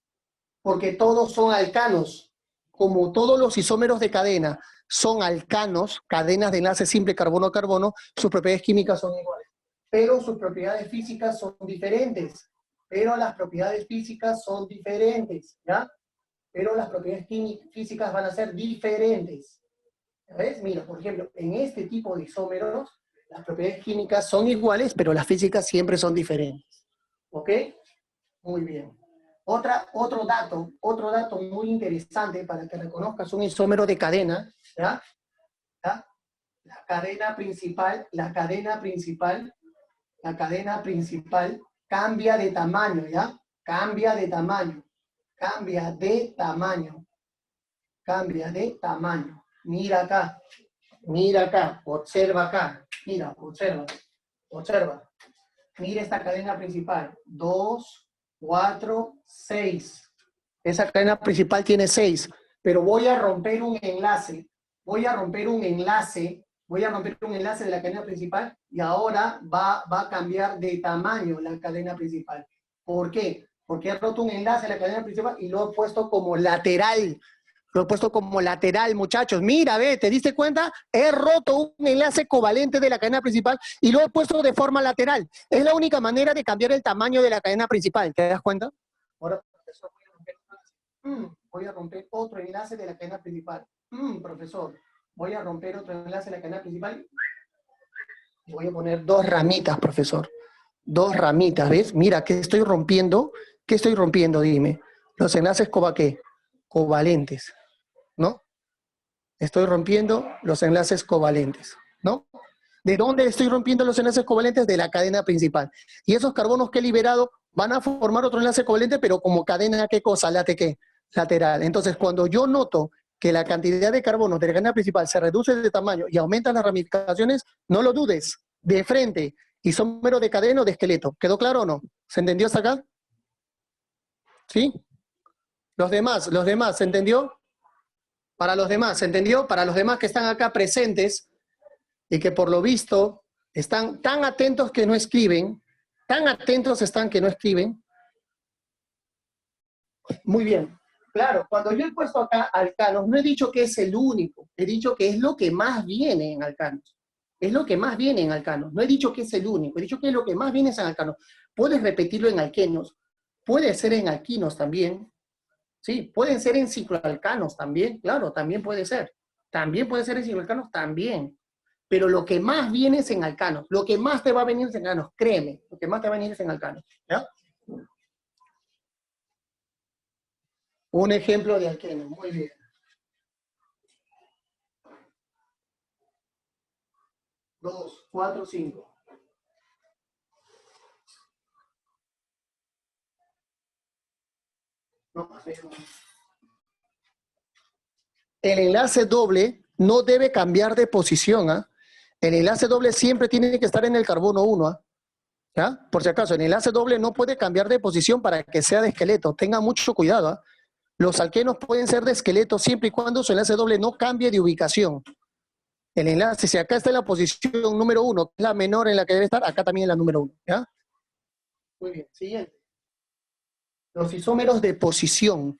Porque todos son alcanos. como todos los isómeros de cadena son alcanos, cadenas de enlace simple carbono-carbono, sus propiedades químicas son iguales. Pero sus propiedades físicas son diferentes. Pero las propiedades físicas son diferentes, ¿ya? Pero las propiedades físicas van a ser diferentes. ¿Ves? Mira, por ejemplo, en este tipo de isómeros, las propiedades químicas son iguales, pero las físicas siempre son diferentes. ¿Ok? Muy bien. Otro dato muy interesante para que reconozcas un isómero de cadena, ¿ya? ¿Ya? La cadena principal cambia de tamaño, ¿ya? Cambia de tamaño. Mira acá, observa acá, mira, observa. Mira esta cadena principal, 2, 4, 6. Esa cadena principal tiene 6, pero voy a romper un enlace de la cadena principal y ahora va a cambiar de tamaño la cadena principal. ¿Por qué? Porque he roto un enlace de la cadena principal y lo he puesto como lateral. Muchachos. Mira, ve, ¿te diste cuenta? He roto un enlace covalente de la cadena principal y lo he puesto de forma lateral. Es la única manera de cambiar el tamaño de la cadena principal. ¿Te das cuenta? Ahora, profesor, voy a romper otro enlace de la cadena principal. Profesor, voy a romper otro enlace de la cadena principal y voy a poner 2 ramitas, profesor. 2 ramitas, ¿ves? Mira, ¿qué estoy rompiendo? ¿Qué estoy rompiendo? Dime. Los enlaces covalentes, ¿no? Estoy rompiendo los enlaces covalentes, ¿no? ¿De dónde estoy rompiendo los enlaces covalentes? De la cadena principal. Y esos carbonos que he liberado van a formar otro enlace covalente, pero como cadena, ¿qué cosa? Lateral. Entonces, cuando yo noto que la cantidad de carbonos de la cadena principal se reduce de tamaño y aumentan las ramificaciones, no lo dudes, de frente, isómero de cadena o de esqueleto. ¿Quedó claro o no? ¿Se entendió hasta acá? ¿Sí? Los demás, ¿se entendió? Para los demás, ¿se entendió? Para los demás que están acá presentes y que por lo visto están tan atentos que no escriben, tan atentos están que no escriben. Muy bien. Claro, cuando yo he puesto acá alcanos, no he dicho que es el único, he dicho que es lo que más viene en alcanos. Es lo que más viene en alcanos. No he dicho que es el único, he dicho que es lo que más viene en alcanos. Puedes repetirlo en alquenos, puede ser en alquinos también. Sí, pueden ser en cicloalcanos también, claro, también puede ser. También puede ser en cicloalcanos, también. Pero lo que más viene es en alcanos. Lo que más te va a venir es en alcanos, créeme. Lo que más te va a venir es en alcanos. ¿Ya? Un ejemplo de alqueno, muy bien. Dos, 4, 5. El enlace doble no debe cambiar de posición. ¿Ah? El enlace doble siempre tiene que estar en el carbono 1. ¿Ah? ¿Ya? Por si acaso, el enlace doble no puede cambiar de posición para que sea de esqueleto. Tenga mucho cuidado. ¿Ah? Los alquenos pueden ser de esqueleto siempre y cuando su enlace doble no cambie de ubicación. El enlace, si acá está en la posición número 1, que es la menor en la que debe estar, acá también es la número 1. ¿Ya? Muy bien, siguiente. Los isómeros de posición.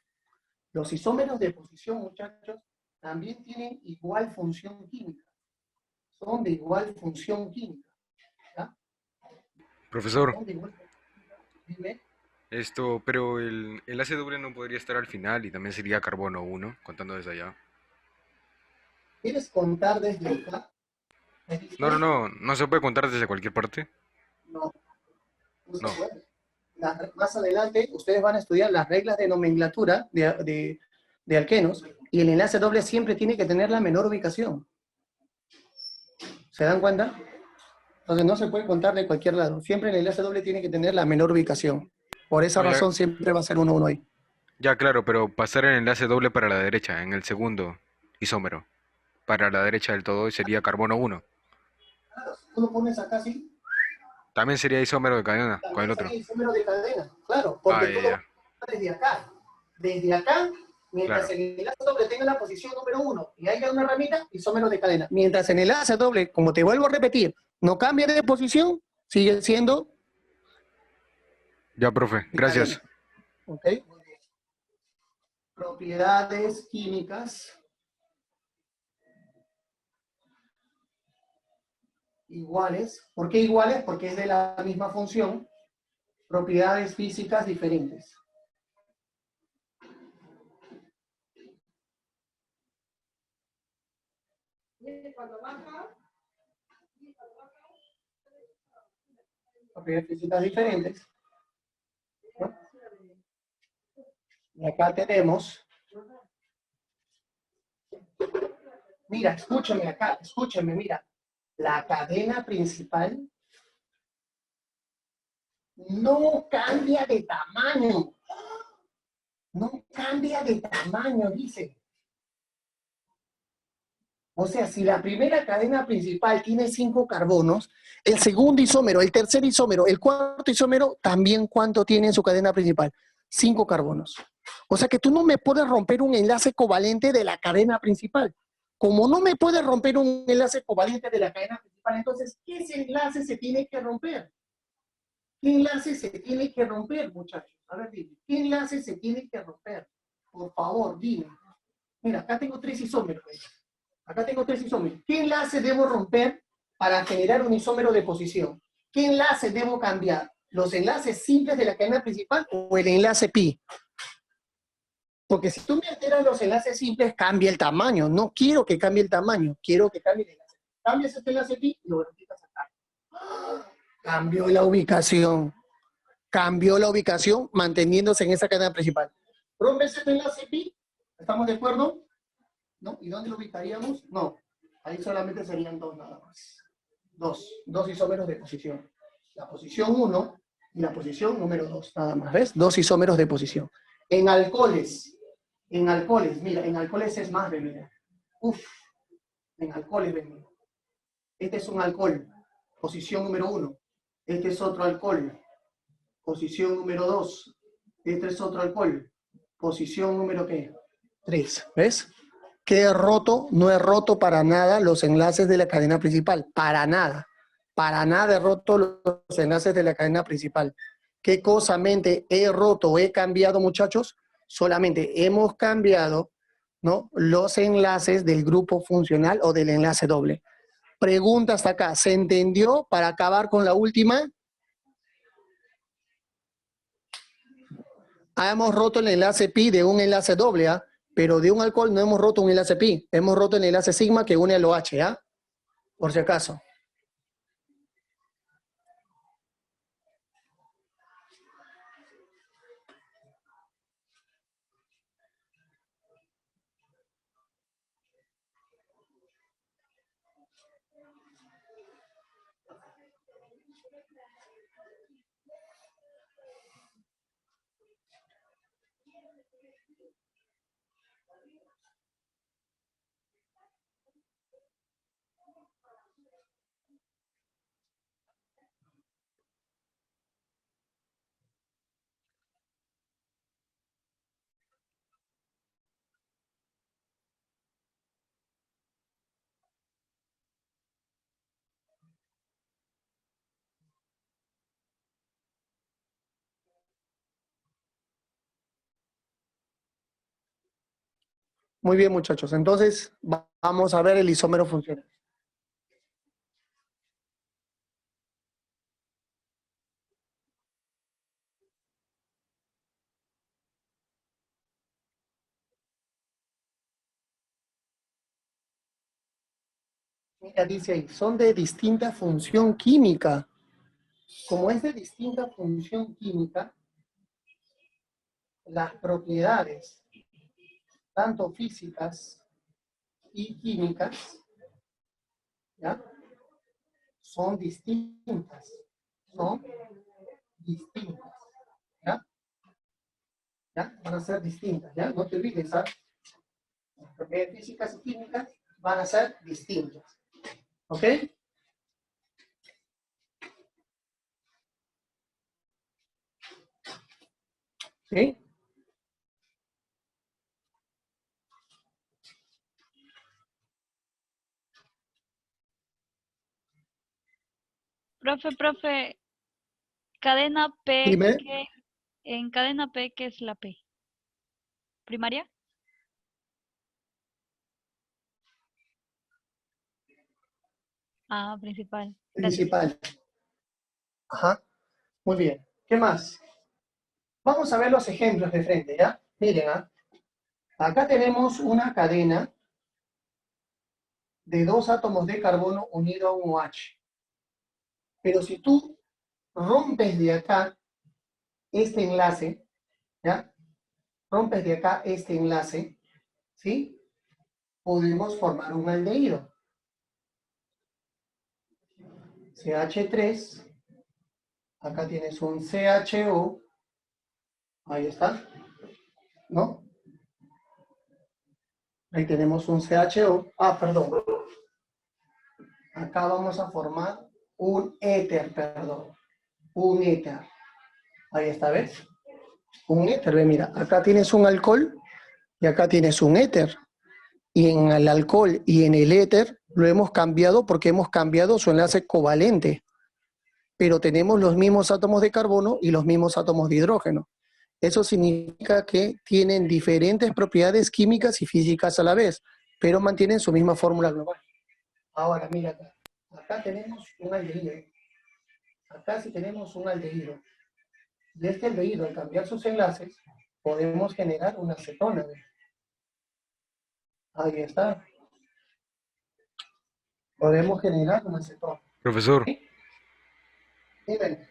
Los isómeros de posición, muchachos, también tienen igual función química. Son de igual función química. ¿Ya? Profesor, Son de igual función. Dime. pero el enlace doble no podría estar al final y también sería carbono 1, contando desde allá. ¿Quieres contar desde acá? No se puede contar desde cualquier parte. No. No No. se puede. Más adelante ustedes van a estudiar las reglas de nomenclatura de alquenos y el enlace doble siempre tiene que tener la menor ubicación. ¿Se dan cuenta? Entonces no se puede contar de cualquier lado. Siempre el enlace doble tiene que tener la menor ubicación. Por esa Oiga. razón siempre va a ser 1, 1 ahí. Ya, claro, pero pasar el enlace doble para la derecha, en el segundo isómero. Para la derecha del todo sería carbono 1. Claro, si tú lo pones acá así, También sería isómero de cadena con el también otro. sería isómero de cadena. Claro, porque tú lo Ya. pones desde acá. Desde acá, mientras Claro. el enlace doble tenga la posición número 1 y haya una ramita, isómero de cadena. Mientras el enlace doble, como te vuelvo a repetir, no cambie de posición, sigue siendo Ya, profe, de gracias. cadena. ¿Ok? Muy bien. propiedades químicas iguales. ¿Por qué iguales? Porque es de la misma función. Propiedades físicas diferentes. Propiedades físicas diferentes. ¿No? Y acá tenemos. Mira, escúchame acá, escúchame, mira. La cadena principal no cambia de tamaño. No cambia de tamaño, dice. O sea, si la primera cadena principal tiene 5 carbonos, el segundo isómero, el tercer isómero, el cuarto isómero, también ¿cuánto tiene en su cadena principal? 5 carbonos. O sea que tú no me puedes romper un enlace covalente de la cadena principal. Como no me puedes romper un enlace covalente de la cadena principal, entonces, ¿qué enlace se tiene que romper? ¿Qué enlace se tiene que romper, muchachos? A ver, dime, ¿qué enlace se tiene que romper? Por favor, dime. Mira, acá tengo 3 isómeros. Acá tengo 3 isómeros. ¿Qué enlace debo romper para generar un isómero de posición? ¿Qué enlace debo cambiar? ¿Los enlaces simples de la cadena principal o el enlace pi? Porque si tú me alteras los enlaces simples, cambia el tamaño. No quiero que cambie el tamaño, quiero que cambie el enlace. Cambias este enlace pi y lo verificas acá. Cambió la ubicación. Cambió la ubicación manteniéndose en esa cadena principal. ¿Rompes este enlace pi? ¿Estamos de acuerdo? ¿No? ¿Y dónde lo ubicaríamos? No. Ahí solamente serían 2 nada más. 2 isómeros de posición. La posición 1 y la posición número 2 nada más. ¿Ves? 2 isómeros de posición. En alcoholes, mira, en alcoholes es más, mira. Uf, en alcoholes, mira. Este es un alcohol, posición número 1. Este es otro alcohol, posición número 2. Este es otro alcohol, posición número ¿qué? 3. ¿Ves? ¿Qué he roto? No he roto para nada los enlaces de la cadena principal. Para nada. Para nada he roto los enlaces de la cadena principal. ¿Qué cosamente he roto o he cambiado, muchachos? Solamente hemos cambiado, ¿no?, los enlaces del grupo funcional o del enlace doble. Pregunta hasta acá. ¿Se entendió para acabar con la última? Hemos roto el enlace pi de un enlace doble, ¿ah? Pero de un alcohol no hemos roto un enlace pi. Hemos roto el enlace sigma que une al OH, ¿ah? Por si acaso. Muy bien, muchachos. Entonces, vamos a ver el isómero funcional. Mira, dice ahí, son de distinta función química. Como es de distinta función química, las propiedades, tanto físicas y químicas, ¿ya?, son distintas. Son distintas. ¿Ya? ¿Ya? Van a ser distintas. ¿Ya? No te olvides, ¿sabes? Las propiedades físicas y químicas van a ser distintas. ¿Ok? ¿Sí? Profe, cadena P, Dime. en cadena P, ¿qué es la P? primaria. Ah, principal. Gracias. Principal. Ajá. Muy bien. ¿Qué más? Vamos a ver los ejemplos de frente, ¿ya? Miren, ¿ah? Acá tenemos una cadena de 2 átomos de carbono unido a un OH. Pero si tú rompes de acá este enlace, ¿ya? Rompes de acá este enlace, ¿sí? Podemos formar un aldehído. CH3, acá tienes un CHO, ahí está, ¿no? Ahí tenemos un CHO, perdón. Acá vamos a formar un éter, perdón, un éter. Ahí está, ¿ves? Un éter, ve, mira, acá tienes un alcohol y acá tienes un éter. Y en el alcohol y en el éter lo hemos cambiado porque hemos cambiado su enlace covalente. Pero tenemos los mismos átomos de carbono y los mismos átomos de hidrógeno. Eso significa que tienen diferentes propiedades químicas y físicas a la vez, pero mantienen su misma fórmula global. Ahora, mira acá. Acá tenemos un aldehído. Acá sí tenemos un aldehído. De este aldehído, al cambiar sus enlaces, podemos generar una acetona. Ahí está. Podemos generar una acetona. Profesor, ¿Sí? Dime.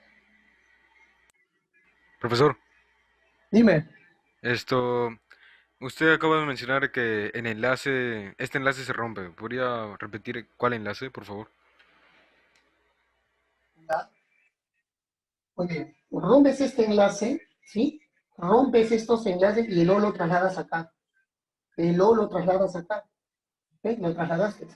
profesor, Dime. usted acaba de mencionar que este enlace se rompe. ¿Podría repetir cuál enlace, por favor? ¿Ya? Muy bien. Rompes este enlace, ¿sí? Rompes estos enlaces y luego lo trasladas acá. Y luego lo trasladas acá. ¿Ves? Lo trasladaste.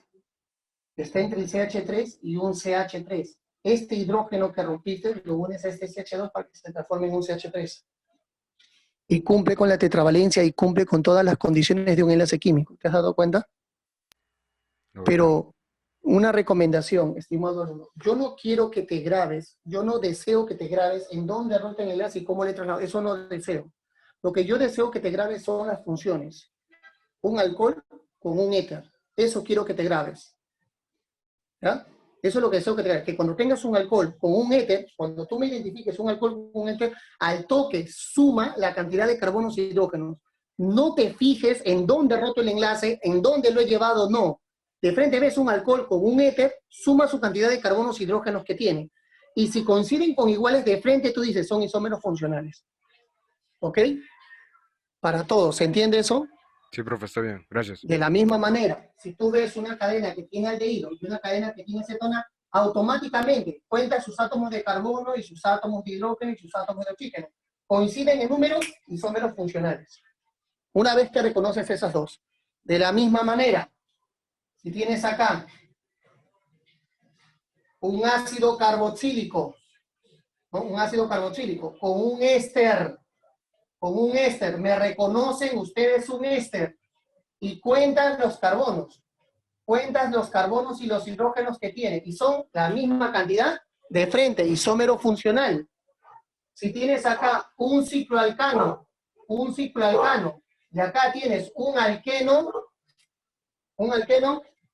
Está entre el CH3 y un CH3. Este hidrógeno que rompiste lo unes a este CH2 para que se transforme en un CH3. Y cumple con la tetravalencia y cumple con todas las condiciones de un enlace químico. ¿Te has dado cuenta? No, Pero una recomendación, estimado alumno, yo no quiero que te grabes, yo no deseo que te grabes en dónde rompen el enlace y cómo le traslado, eso no deseo. Lo que yo deseo que te grabes son las funciones. Un alcohol con un éter. Eso quiero que te grabes. ¿Ya? Eso es lo que deseo que te grabes. Que cuando tengas un alcohol con un éter, cuando tú me identifiques un alcohol con un éter, al toque suma la cantidad de carbonos y hidrógenos. No te fijes en dónde he roto el enlace, en dónde lo he llevado, no. De frente ves un alcohol con un éter, suma su cantidad de carbonos y hidrógenos que tiene. Y si coinciden con iguales de frente, tú dices, son isómeros funcionales. ¿Ok? Para todos, ¿se entiende eso? sí, profe, está bien, gracias. De la misma manera, si tú ves una cadena que tiene aldehído y una cadena que tiene acetona, automáticamente cuenta sus átomos de carbono y sus átomos de hidrógeno y sus átomos de oxígeno. Coinciden en números y son isómeros funcionales. Una vez que reconoces esas dos. De la misma manera, si tienes acá un ácido carboxílico, ¿no? Un ácido carboxílico con un éster, me reconocen ustedes un éster y cuentan los carbonos y los hidrógenos que tiene y son la misma cantidad de frente, isómero funcional. Si tienes acá un cicloalcano, y acá tienes un alqueno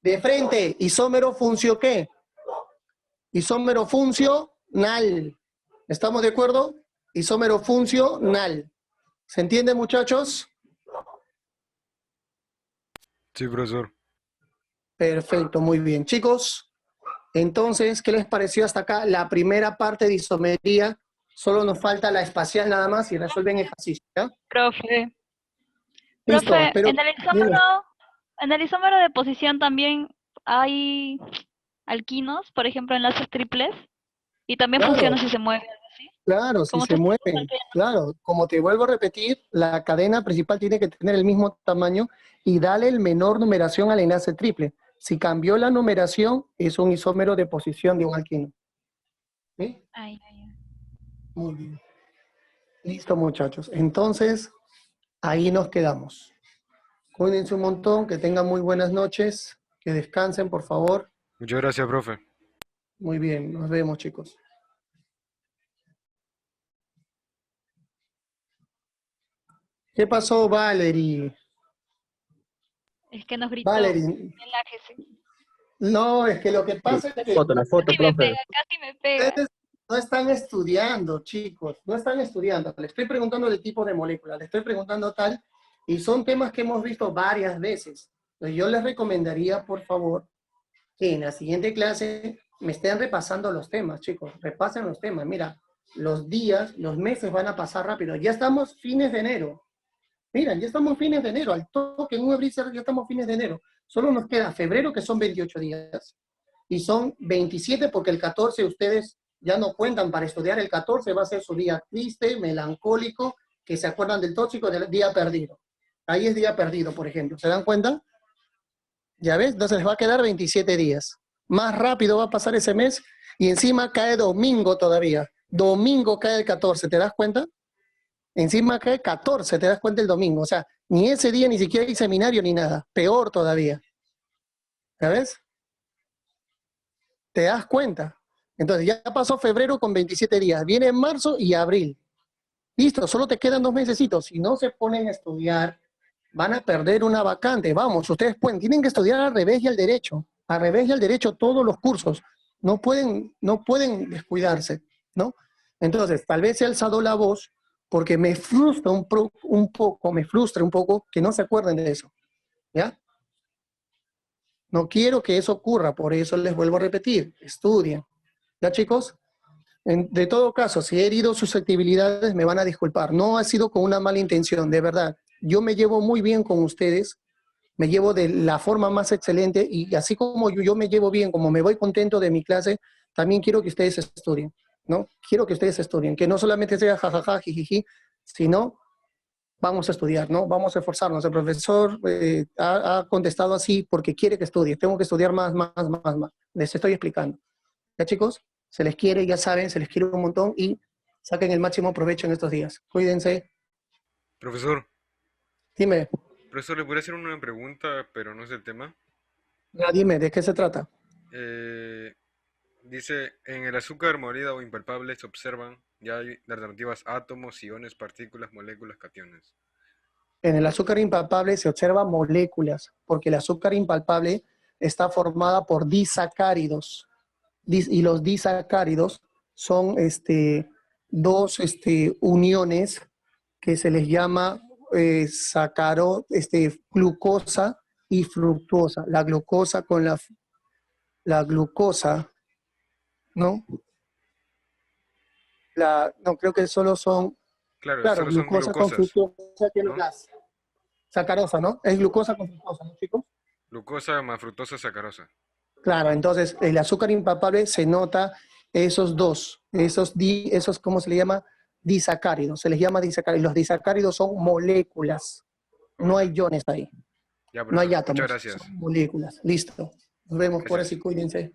de frente, isómero funcio ¿qué? Isómero funcional. ¿Estamos de acuerdo? Isómero funcional. ¿Se entiende, muchachos? Sí, profesor. Perfecto, muy bien. Chicos, entonces, ¿qué les pareció hasta acá? La primera parte de isometría, solo nos falta la espacial nada más y resuelven ejercicio, ¿ya? Profe. Listo, Profe, pero... dime. en el isómero de posición también hay alquinos, por ejemplo, enlaces triples, y también Claro, funciona si se mueve, algo así. claro, si Como se estos mueven, claro. Como te vuelvo a repetir, la cadena principal tiene que tener el mismo tamaño y darle el menor numeración al enlace triple. Si cambió la numeración, es un isómero de posición de un alquino. ¿Sí? Ay, ay, ay. Muy bien. Listo, muchachos. Entonces, ahí nos quedamos. Cuídense un montón, que tengan muy buenas noches, que descansen, por favor. Muchas gracias, profe. Muy bien, nos vemos, chicos. ¿Qué pasó, Valerie? Es que nos gritó. Valerie, Relájese. no, es que lo que pasa es que La foto, Casi me profe. pega, casi me pega. ustedes no están estudiando, chicos, no están estudiando. Le estoy preguntando el tipo de moléculas, le estoy preguntando tal, y son temas que hemos visto varias veces. Entonces, yo les recomendaría, por favor, que en la siguiente clase me estén repasando los temas, chicos. Repasen los temas. Mira, los días, los meses van a pasar rápido. Ya estamos fines de enero. Mira, ya estamos fines de enero. Al toque, en un abrir y cerrar, ya estamos fines de enero. Solo nos queda febrero, que son 28 días. Y son 27 porque el 14 ustedes ya no cuentan para estudiar. El 14 va a ser su día triste, melancólico, que se acuerdan del tóxico del día perdido. Ahí es día perdido, por ejemplo. ¿Se dan cuenta? ¿Ya ves? Entonces les va a quedar 27 días. Más rápido va a pasar ese mes y encima cae domingo todavía. Domingo cae el 14, ¿te das cuenta? Encima cae 14, ¿te das cuenta el domingo? O sea, ni ese día ni siquiera hay seminario ni nada. Peor todavía. ¿Ya ves? ¿Te das cuenta? Entonces ya pasó febrero con 27 días. Viene marzo y abril. Listo, solo te quedan 2 mesecitos. Si no se ponen a estudiar, van a perder una vacante. Vamos, ustedes pueden, tienen que estudiar al revés y al derecho. Al revés y al derecho todos los cursos. No pueden descuidarse, ¿no? Entonces, tal vez he alzado la voz porque me frustra un poco que no se acuerden de eso, ¿ya? No quiero que eso ocurra, por eso les vuelvo a repetir, estudien. ¿Ya, chicos? De todo caso, si he herido susceptibilidades, me van a disculpar. No ha sido con una mala intención, de verdad. Yo me llevo muy bien con ustedes, me llevo de la forma más excelente y así como yo me llevo bien, como me voy contento de mi clase, también quiero que ustedes estudien, ¿no? Quiero que ustedes estudien, que no solamente sea jajaja, jijiji, sino vamos a estudiar, ¿no? Vamos a esforzarnos. El profesor ha contestado así porque quiere que estudie. Tengo que estudiar más. Les estoy explicando. ¿Ya, chicos? Se les quiere, ya saben, se les quiere un montón y saquen el máximo provecho en estos días. Cuídense. Profesor, Dime, profesor, le podría hacer una pregunta, pero no es el tema. ya dime, ¿de qué se trata? Dice, en el azúcar molida o impalpable se observan, ya hay alternativas átomos, iones, partículas, moléculas, cationes. En el azúcar impalpable se observan moléculas, porque el azúcar impalpable está formada por disacáridos. Y los disacáridos son dos uniones que se les llama glucosa y fructosa. La glucosa con la glucosa, ¿no? No, creo que solo son, Claro, claro, solo son glucosa con glucosas, fructosa tiene ¿no? gas. Sacarosa, ¿no? Es glucosa con fructosa, ¿no, chicos? Glucosa más fructosa, sacarosa. Claro, entonces el azúcar impalpable se nota esos dos, esos ¿cómo se le llama? Disacáridos, se les llama disacáridos. Los disacáridos son moléculas, no hay iones ahí, Ya, no hay profesor, átomos, muchas gracias. son moléculas. Listo, nos vemos por Gracias. así, cuídense.